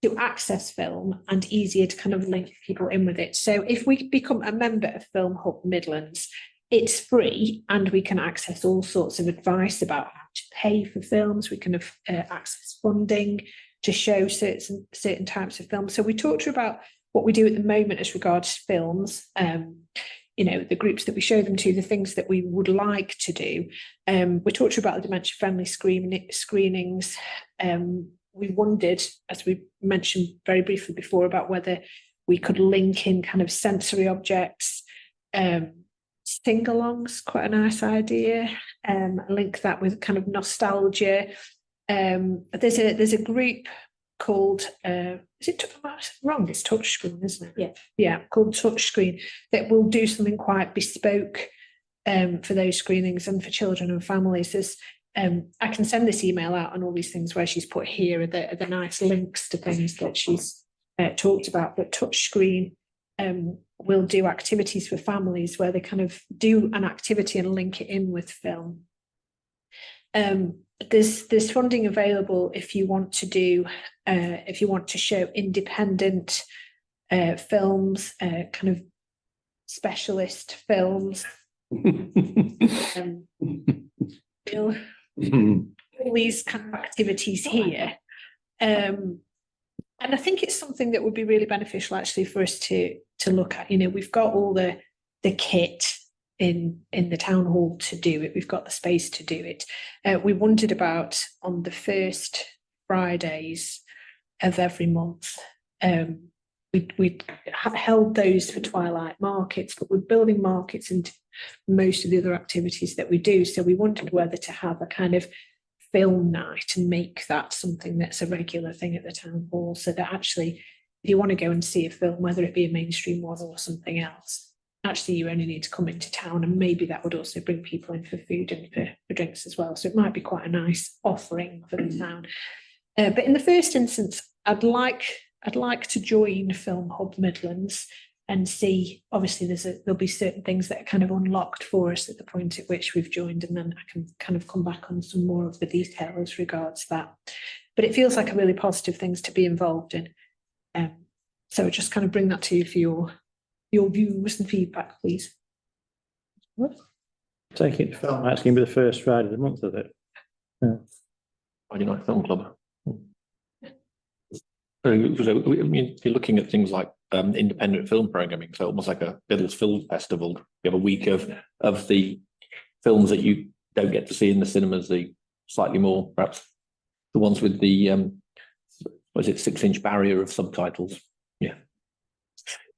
S2: to access film and easier to kind of link people in with it. So if we become a member of Film Hub Midlands, it's free and we can access all sorts of advice about how to pay for films. We can access funding to show certain types of films. So we talked to you about what we do at the moment as regards films, the groups that we show them to, the things that we would like to do. We talked to you about the dementia-friendly screenings. We wondered, as we mentioned very briefly before, about whether we could link in kind of sensory objects. Sing-alongs, quite a nice idea. Link that with kind of nostalgia. There's a group called is it wrong? It's Touchscreen, isn't it? Yeah, called Touchscreen, that will do something quite bespoke for those screenings and for children and families. There's I can send this email out and all these things where she's put here are the nice links to things that she's talked about. But Touchscreen will do activities for families where they kind of do an activity and link it in with film. There's funding available if you want to show independent films, kind of specialist films. All these kind of activities here. And I think it's something that would be really beneficial actually for us to look at. We've got all the kit in the town hall to do it. We've got the space to do it. We wondered about on the first Fridays of every month. We held those for twilight markets, but we're building markets into most of the other activities that we do. So we wondered whether to have a kind of film night and make that something that's a regular thing at the town hall, so that actually if you want to go and see a film, whether it be a mainstream one or something else, actually you only need to come into town, and maybe that would also bring people in for food and for drinks as well. So it might be quite a nice offering for the town. But in the first instance, I'd like to join Film Hub Midlands and see, obviously there'll be certain things that are kind of unlocked for us at the point at which we've joined, and then I can kind of come back on some more of the detail as regards that. But it feels like a really positive things to be involved in. So just kind of bring that to you for your views and feedback, please.
S4: Taking it to film, that's going to be the first Friday of the month, is it? Yeah.
S5: Friday Night Film Club. So, you're looking at things like independent film programming, so almost like a Biddle's Film Festival. You have a week of the films that you don't get to see in the cinemas, the slightly more, perhaps the ones with the 6-inch barrier of subtitles. Yeah.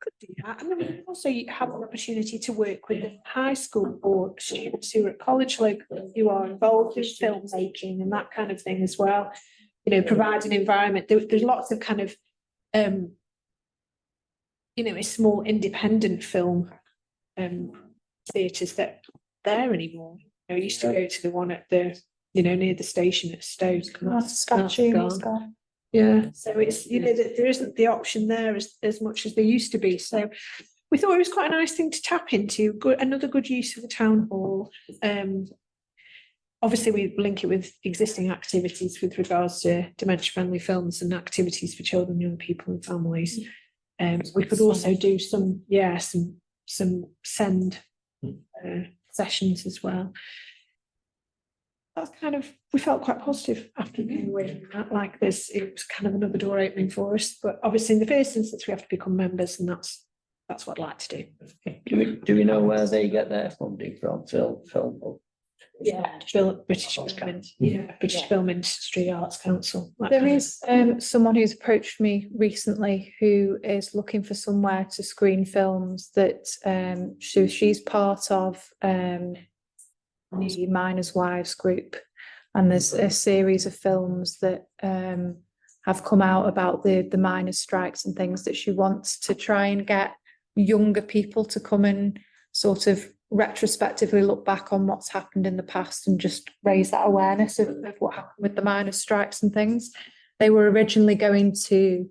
S2: Could do that. And then we also have an opportunity to work with the high school or students who are at college locally who are involved in filmmaking and that kind of thing as well. Provide an environment. There's lots of kind of a small independent film theatres that aren't there anymore. I used to go to the one at the near the station at Stoke. That's gone. Yeah, so it's there isn't the option there as much as there used to be. So we thought it was quite a nice thing to tap into, another good use of the town hall. Obviously, we link it with existing activities with regards to dementia-friendly films and activities for children, young people and families. We could also do some send sessions as well. That's kind of, we felt quite positive after being away from that, like this, it was kind of another door opening for us, but obviously in the first instance, we have to become members, and that's what I'd like to do.
S6: Do we know where they get their funding from, film?
S2: Yeah, British Film Industry Arts Council.
S1: There is someone who's approached me recently who is looking for somewhere to screen films that she's part of the Miners' Wives group, and there's a series of films that have come out about the miners' strikes and things that she wants to try and get younger people to come and sort of retrospectively look back on what's happened in the past and just raise that awareness of what happened with the miners' strikes and things. They were originally going to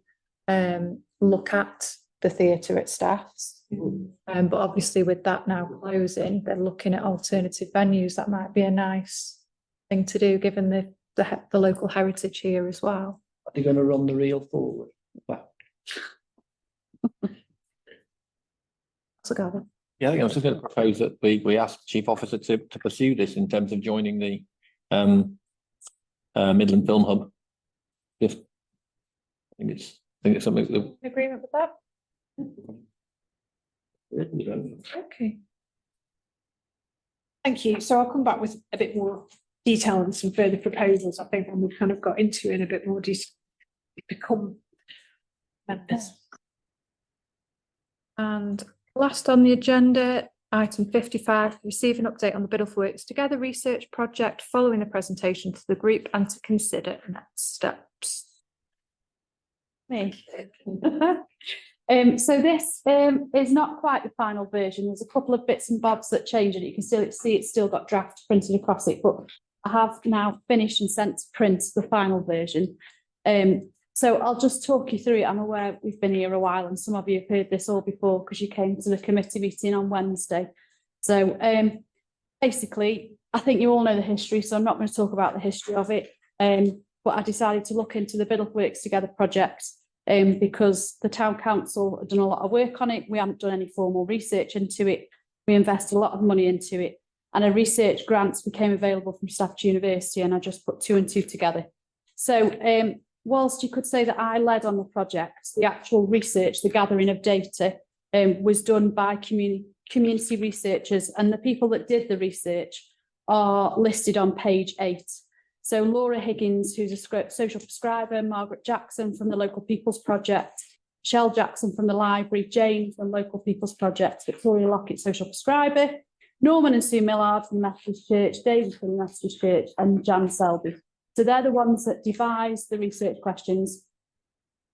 S1: look at the theatre at Staffs, but obviously with that now closing, they're looking at alternative venues. That might be a nice thing to do, given the local heritage here as well.
S6: Are they going to run the reel forward? Wow.
S1: So, Gavin.
S5: Yeah, I think I was just going to propose that we ask the Chief Officer to pursue this in terms of joining the Midland Film Hub. I think it's something that.
S1: Agreement with that? Okay.
S2: Thank you. So I'll come back with a bit more detail and some further proposals, I think, when we've kind of got into it in a bit more detail, become members.
S1: And last on the agenda, item 55, receive an update on the Biddulph Works Together research project following the presentation to the group and to consider next steps.
S3: Me. So this is not quite the final version. There's a couple of bits and bobs that change, and you can still see it's still got draft printed across it, but I have now finished and sent to print the final version. So I'll just talk you through it. I'm aware we've been here a while and some of you have heard this all before because you came to the committee meeting on Wednesday. So basically, I think you all know the history, so I'm not going to talk about the history of it. But I decided to look into the Biddulph Works Together project because the town council had done a lot of work on it. We haven't done any formal research into it. We invested a lot of money into it, and a research grant became available from Stafford University, and I just put two and two together. So whilst you could say that I led on the project, the actual research, the gathering of data, was done by community researchers, and the people that did the research are listed on page 8. So Laura Higgins, who's a social prescriber, Margaret Jackson from the Local People's Project, Shell Jackson from the library, Jane from Local People's Project, Victoria Lockett, social prescriber, Norman and Sue Millard from the Methodist Church, David from the Methodist Church, and Jan Selby. So they're the ones that devised the research questions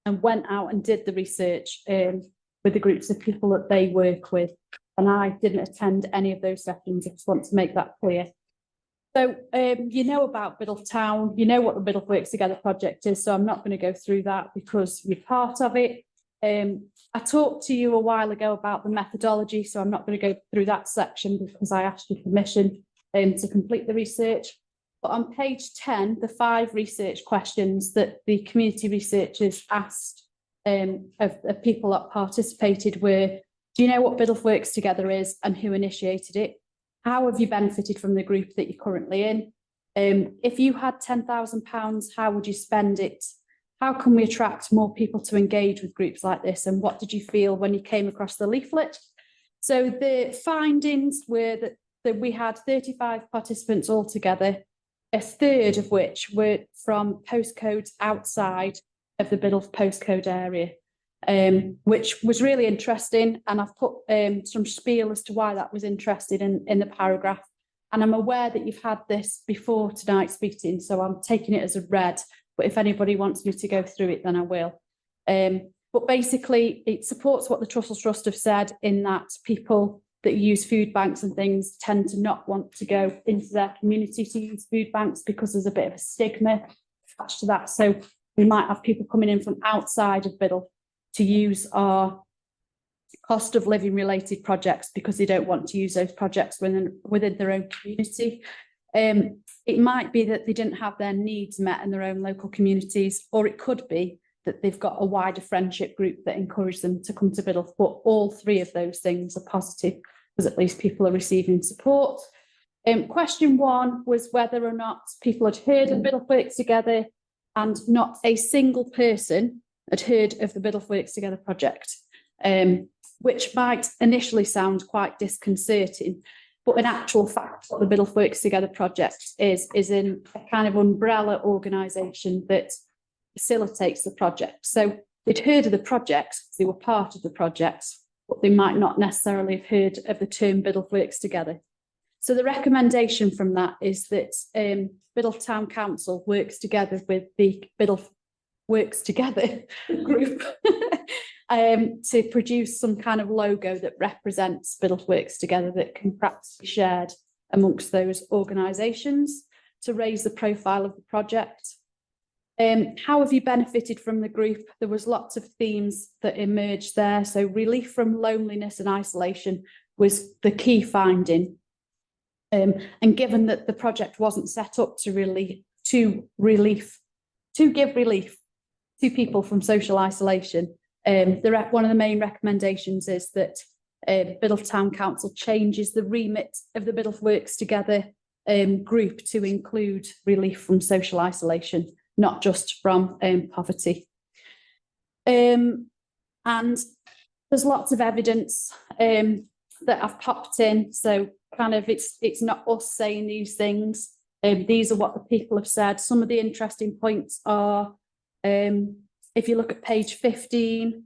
S3: and went out and did the research with the groups of people that they work with. And I didn't attend any of those sessions. I just want to make that clear. So you know about Biddulph Town, you know what the Biddulph Works Together project is, so I'm not going to go through that because you're part of it. I talked to you a while ago about the methodology, so I'm not going to go through that section because I asked you permission to complete the research. But on page 10, the 5 research questions that the community researchers asked of people that participated were, do you know what Biddulph Works Together is and who initiated it? How have you benefited from the group that you're currently in? If you had £10,000, how would you spend it? How can we attract more people to engage with groups like this? And what did you feel when you came across the leaflet? So the findings were that we had 35 participants altogether, a third of which were from postcodes outside of the Biddulph postcode area, which was really interesting. And I've put some spiel as to why that was interested in the paragraph. And I'm aware that you've had this before tonight's meeting, so I'm taking it as a read. But if anybody wants me to go through it, then I will. But basically, it supports what the Trussell Trust have said in that people that use food banks and things tend to not want to go into their community to use food banks because there's a bit of a stigma attached to that. So we might have people coming in from outside of Biddulph to use our cost of living related projects because they don't want to use those projects within their own community. It might be that they didn't have their needs met in their own local communities, or it could be that they've got a wider friendship group that encourage them to come to Biddulph. But all three of those things are positive because at least people are receiving support. Question 1 was whether or not people had heard of Biddulph Works Together, and not a single person had heard of the Biddulph Works Together project, which might initially sound quite disconcerting. But in actual fact, what the Biddulph Works Together project is in a kind of umbrella organisation that facilitates the project. So they'd heard of the project, they were part of the project, but they might not necessarily have heard of the term Biddulph Works Together. So the recommendation from that is that Biddulph Town Council works together with the Biddulph Works Together group to produce some kind of logo that represents Biddulph Works Together that can perhaps be shared amongst those organisations to raise the profile of the project. How have you benefited from the group? There was lots of themes that emerged there. So relief from loneliness and isolation was the key finding. And given that the project wasn't set up to give relief to people from social isolation, one of the main recommendations is that Biddulph Town Council changes the remit of the Biddulph Works Together group to include relief from social isolation, not just from poverty. And there's lots of evidence that I've popped in. So kind of it's not us saying these things. These are what the people have said. Some of the interesting points are, if you look at page 15,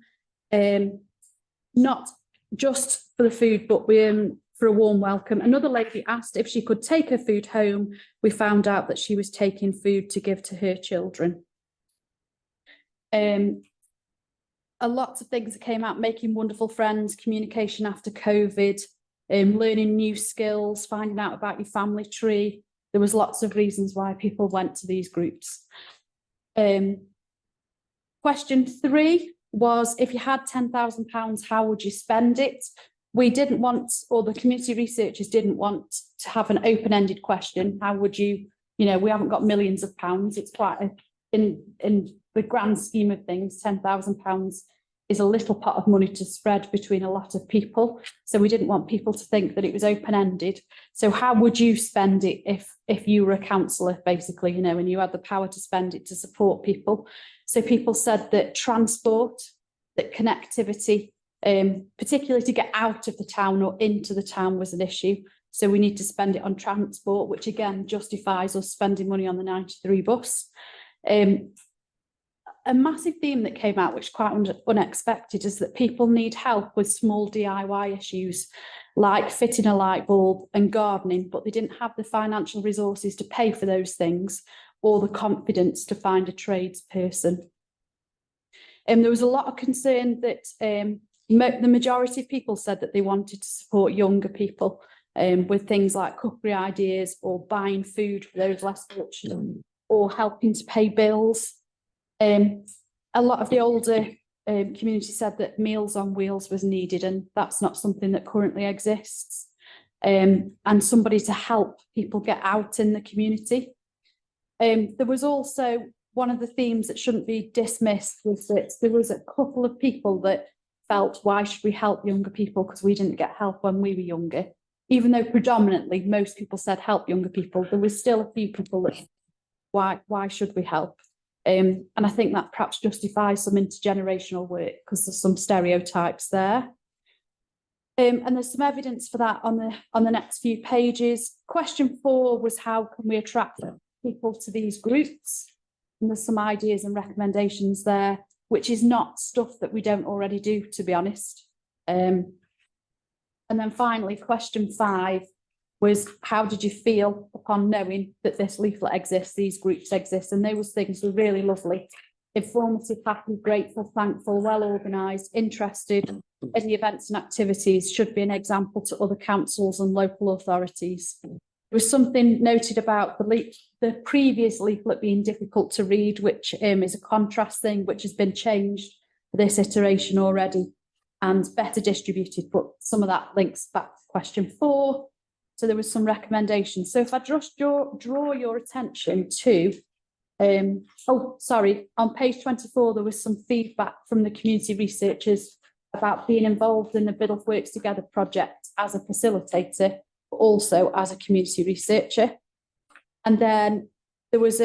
S3: not just for the food, but for a warm welcome. Another lady asked if she could take her food home. We found out that she was taking food to give to her children. A lot of things that came out: making wonderful friends, communication after COVID, learning new skills, finding out about your family tree. There was lots of reasons why people went to these groups. Question 3 was, if you had £10,000, how would you spend it? We didn't want, or the community researchers didn't want to have an open-ended question. How would you, we haven't got millions of pounds. It's quite in the grand scheme of things, £10,000 is a little pot of money to spread between a lot of people. So we didn't want people to think that it was open-ended. So how would you spend it if you were a councillor, basically, and you had the power to spend it to support people? So people said that transport, that connectivity, particularly to get out of the town or into the town, was an issue. So we need to spend it on transport, which again justifies us spending money on the 93 bus. A massive theme that came out, which is quite unexpected, is that people need help with small DIY issues like fitting a light bulb and gardening, but they didn't have the financial resources to pay for those things or the confidence to find a tradesperson. There was a lot of concern that the majority of people said that they wanted to support younger people with things like cookery ideas or buying food for those less fortunate or helping to pay bills. A lot of the older community said that Meals on Wheels was needed, and that's not something that currently exists. And somebody to help people get out in the community. There was also one of the themes that shouldn't be dismissed, was that there was a couple of people that felt, why should we help younger people because we didn't get help when we were younger? Even though predominantly most people said help younger people, there was still a few people that, why should we help? And I think that perhaps justifies some intergenerational work because there's some stereotypes there. And there's some evidence for that on the next few pages. Question 4 was, how can we attract people to these groups? And there's some ideas and recommendations there, which is not stuff that we don't already do, to be honest. And then finally, question 5 was, how did you feel upon knowing that this leaflet exists, these groups exist? And those things were really lovely. Informative, happy, grateful, thankful, well organised, interested in the events and activities, should be an example to other councils and local authorities. There was something noted about the previous leaflet being difficult to read, which is a contrast thing, which has been changed for this iteration already. and better distributed, but some of that links back to question 4. So there was some recommendations. So if I just draw your attention to, on page 24, there was some feedback from the community researchers about being involved in the Biddulph Works Together project as a facilitator, but also as a community researcher. And then there was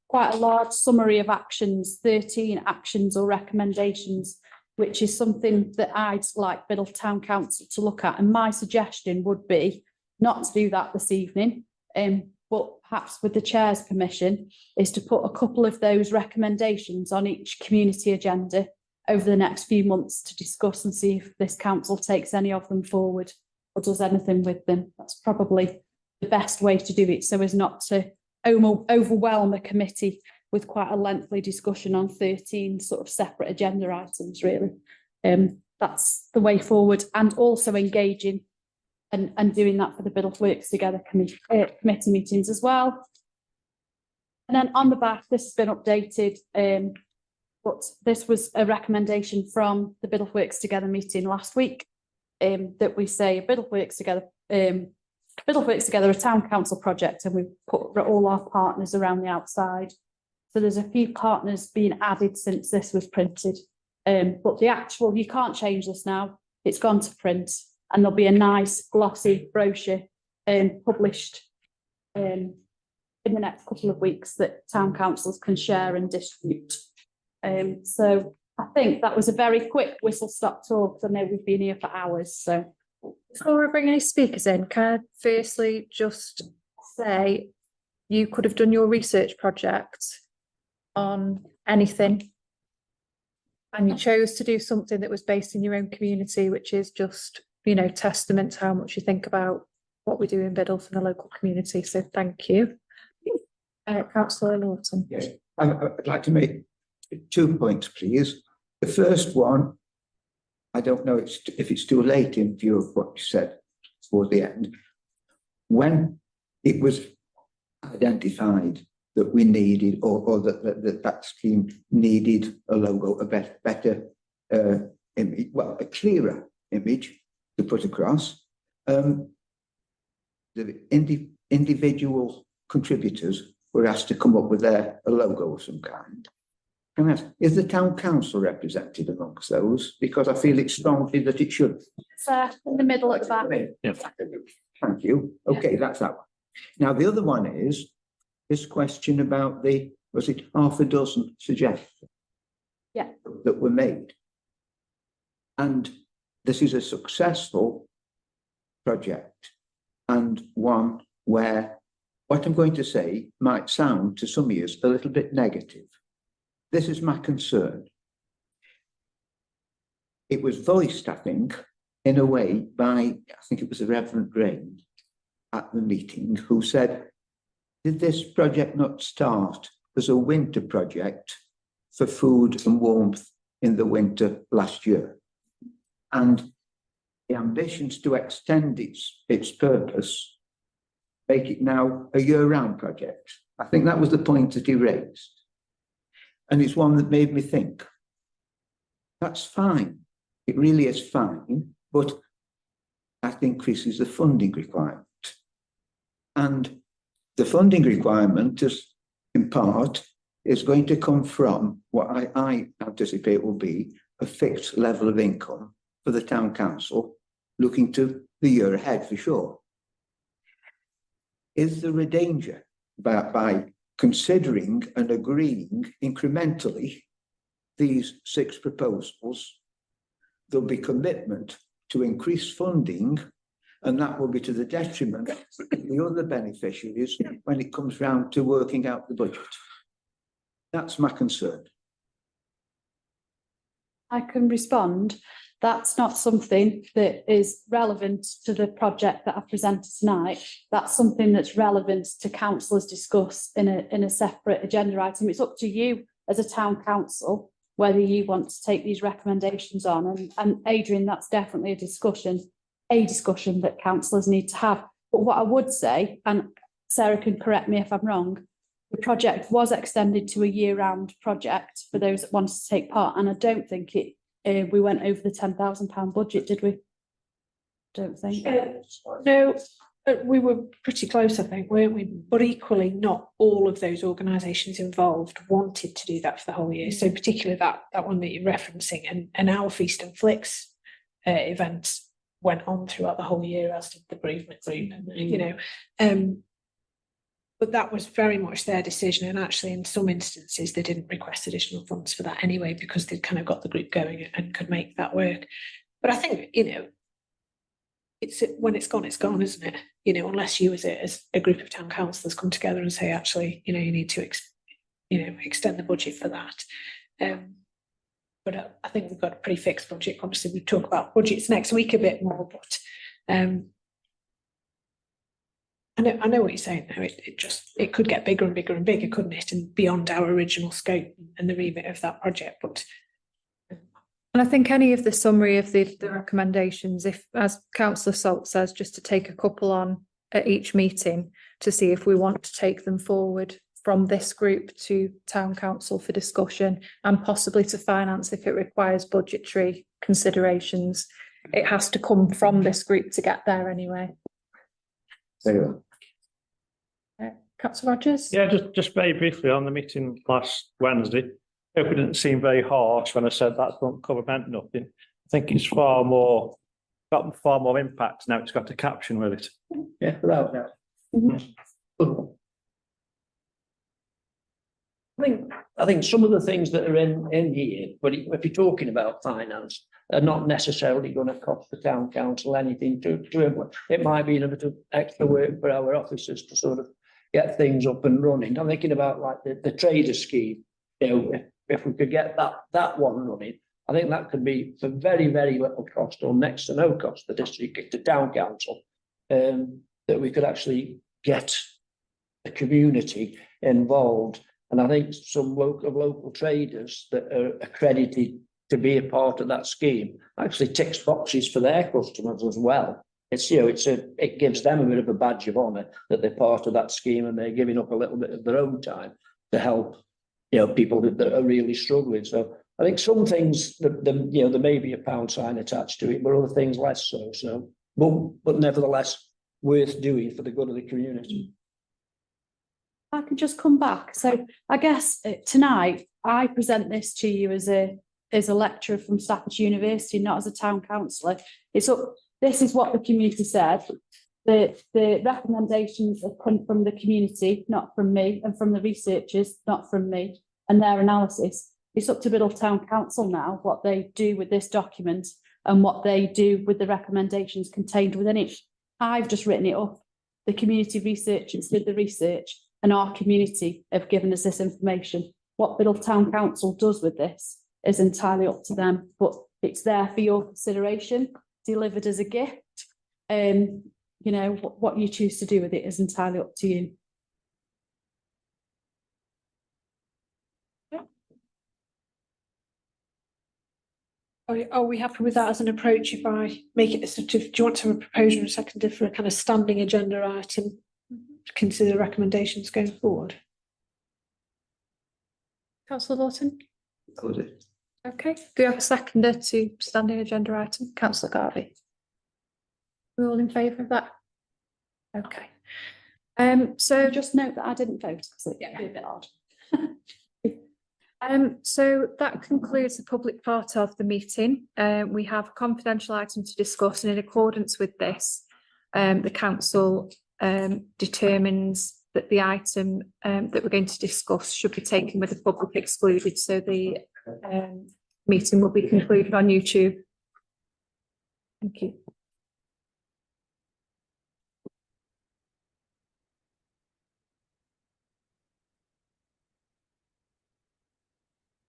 S3: quite a large summary of actions, 13 actions or recommendations, which is something that I'd like Biddulph Town Council to look at. And my suggestion would be not to do that this evening, but perhaps with the chair's permission, is to put a couple of those recommendations on each community agenda over the next few months to discuss and see if this council takes any of them forward or does anything with them. That's probably the best way to do it, so as not to overwhelm a committee with quite a lengthy discussion on 13 sort of separate agenda items, really. That's the way forward, and also engaging and doing that for the Biddulph Works Together committee meetings as well. And then on the back, this has been updated, but this was a recommendation from the Biddulph Works Together meeting last week, that we say Biddulph Works Together, a town council project, and we put all our partners around the outside. So there's a few partners being added since this was printed, but the actual, you can't change this now, it's gone to print, and there'll be a nice glossy brochure published in the next couple of weeks that town councils can share and distribute. So I think that was a very quick whistle-stop talk. I know we've been here for hours, so.
S1: Before I bring any speakers in, can I firstly just say you could have done your research project on anything, and you chose to do something that was based in your own community, which is just, you know, testament to how much you think about what we do in Biddulph and the local community. So thank you. Councillor Lawton.
S8: Yes, I'd like to make 2 points, please. The first one, I don't know if it's too late in view of what you said towards the end. When it was identified that we needed, or that scheme needed a logo, a better image, well, a clearer image to put across, the individual contributors were asked to come up with a logo of some kind. Can I ask, is the town council represented amongst those? Because I feel it's strongly that it should.
S3: It's in the middle at the back.
S5: Yeah.
S8: Thank you. Okay, that's that one. Now, the other one is this question about was it half a dozen suggestions?
S3: Yeah.
S8: That were made. And this is a successful project, and one where what I'm going to say might sound to some ears a little bit negative. This is my concern. It was voiced, I think, in a way by, I think it was the Reverend Rain at the meeting, who said, did this project not start as a winter project for food and warmth in the winter last year? And the ambitions to extend its purpose make it now a year-round project. I think that was the point that he raised. And it's one that made me think, that's fine. It really is fine, but that increases the funding requirement. And the funding requirement is, in part, is going to come from what I anticipate will be a fixed level of income for the town council, looking to the year ahead for sure. Is there a danger by considering and agreeing incrementally these 6 proposals, there'll be commitment to increase funding, and that will be to the detriment of the other beneficiaries when it comes round to working out the budget? That's my concern.
S3: I can respond. That's not something that is relevant to the project that I presented tonight. That's something that's relevant to councillors discuss in a separate agenda item. It's up to you as a town council whether you want to take these recommendations on. And Adrian, that's definitely a discussion that councillors need to have. But what I would say, and Sarah can correct me if I'm wrong, the project was extended to a year-round project for those that wanted to take part, and I don't think it we went over the £10,000 budget, did we? Don't think.
S2: No, we were pretty close, I think, weren't we? But equally, not all of those organisations involved wanted to do that for the whole year. So particularly that one that you're referencing, and our Feast and Flicks event went on throughout the whole year, as did the bereavement group, you know. But that was very much their decision, and actually in some instances they didn't request additional funds for that anyway, because they'd kind of got the group going and could make that work. But I think, you know, when it's gone, isn't it? You know, unless you as a group of town councillors come together and say, actually, you know, you need to extend the budget for that. But I think we've got a pretty fixed budget. Obviously, we talk about budgets next week a bit more, but I know what you're saying now. It could get bigger and bigger and bigger, couldn't it? And beyond our original scope and the remit of that project. But
S1: and I think any of the summary of the recommendations, if, as Councillor Salt says, just to take a couple on at each meeting to see if we want to take them forward from this group to Town Council for discussion, and possibly to finance if it requires budgetary considerations. It has to come from this group to get there anyway. Councillor Rogers?
S4: Yeah, just very briefly on the meeting last Wednesday. I hope it didn't seem very harsh when I said that front cover meant nothing. I think it's got far more impact now. It's got a caption with it.
S6: Yeah, without doubt. I think some of the things that are in here, but if you're talking about finance, are not necessarily going to cost the town council anything to implement. It might be a bit of extra work for our officers to sort of get things up and running. I'm thinking about like the trader scheme. You know, if we could get that one running, I think that could be for very, very little cost or next to no cost to district, to town council, that we could actually get the community involved. And I think some local traders that are accredited to be a part of that scheme actually ticks boxes for their customers as well. It's, you know, it gives them a bit of a badge of honour that they're part of that scheme, and they're giving up a little bit of their own time to help, you know, people that are really struggling. So I think some things that you know, there may be a pound sign attached to it, but other things less so. So, but nevertheless worth doing for the good of the community.
S3: I can just come back. So I guess tonight I present this to you as a lecturer from Staffordshire University, not as a town councillor. This is what the community said. The recommendations have come from the community, not from me, and from the researchers, not from me, and their analysis. It's up to Biddle Town Council now what they do with this document and what they do with the recommendations contained within it. I've just written it up. The community researchers did the research, and our community have given us this information. What Biddle Town Council does with this is entirely up to them, but it's there for your consideration, delivered as a gift. You know, what you choose to do with it is entirely up to you.
S2: are we happy with that as an approach? If I make it a sort of, do you want to have a proposal and a seconder for a kind of standing agenda item to consider recommendations going forward?
S1: Councillor Lawton?
S6: Good.
S1: Okay, do you have a seconder to standing agenda item? Councillor Garvey? We're all in favour of that? Okay. So
S3: Just note that I didn't vote because it'd be a bit odd.
S1: So that concludes the public part of the meeting. We have a confidential item to discuss, and in accordance with this, the council determines that the item that we're going to discuss should be taken with the public excluded. So the meeting will be concluded on YouTube. Thank you.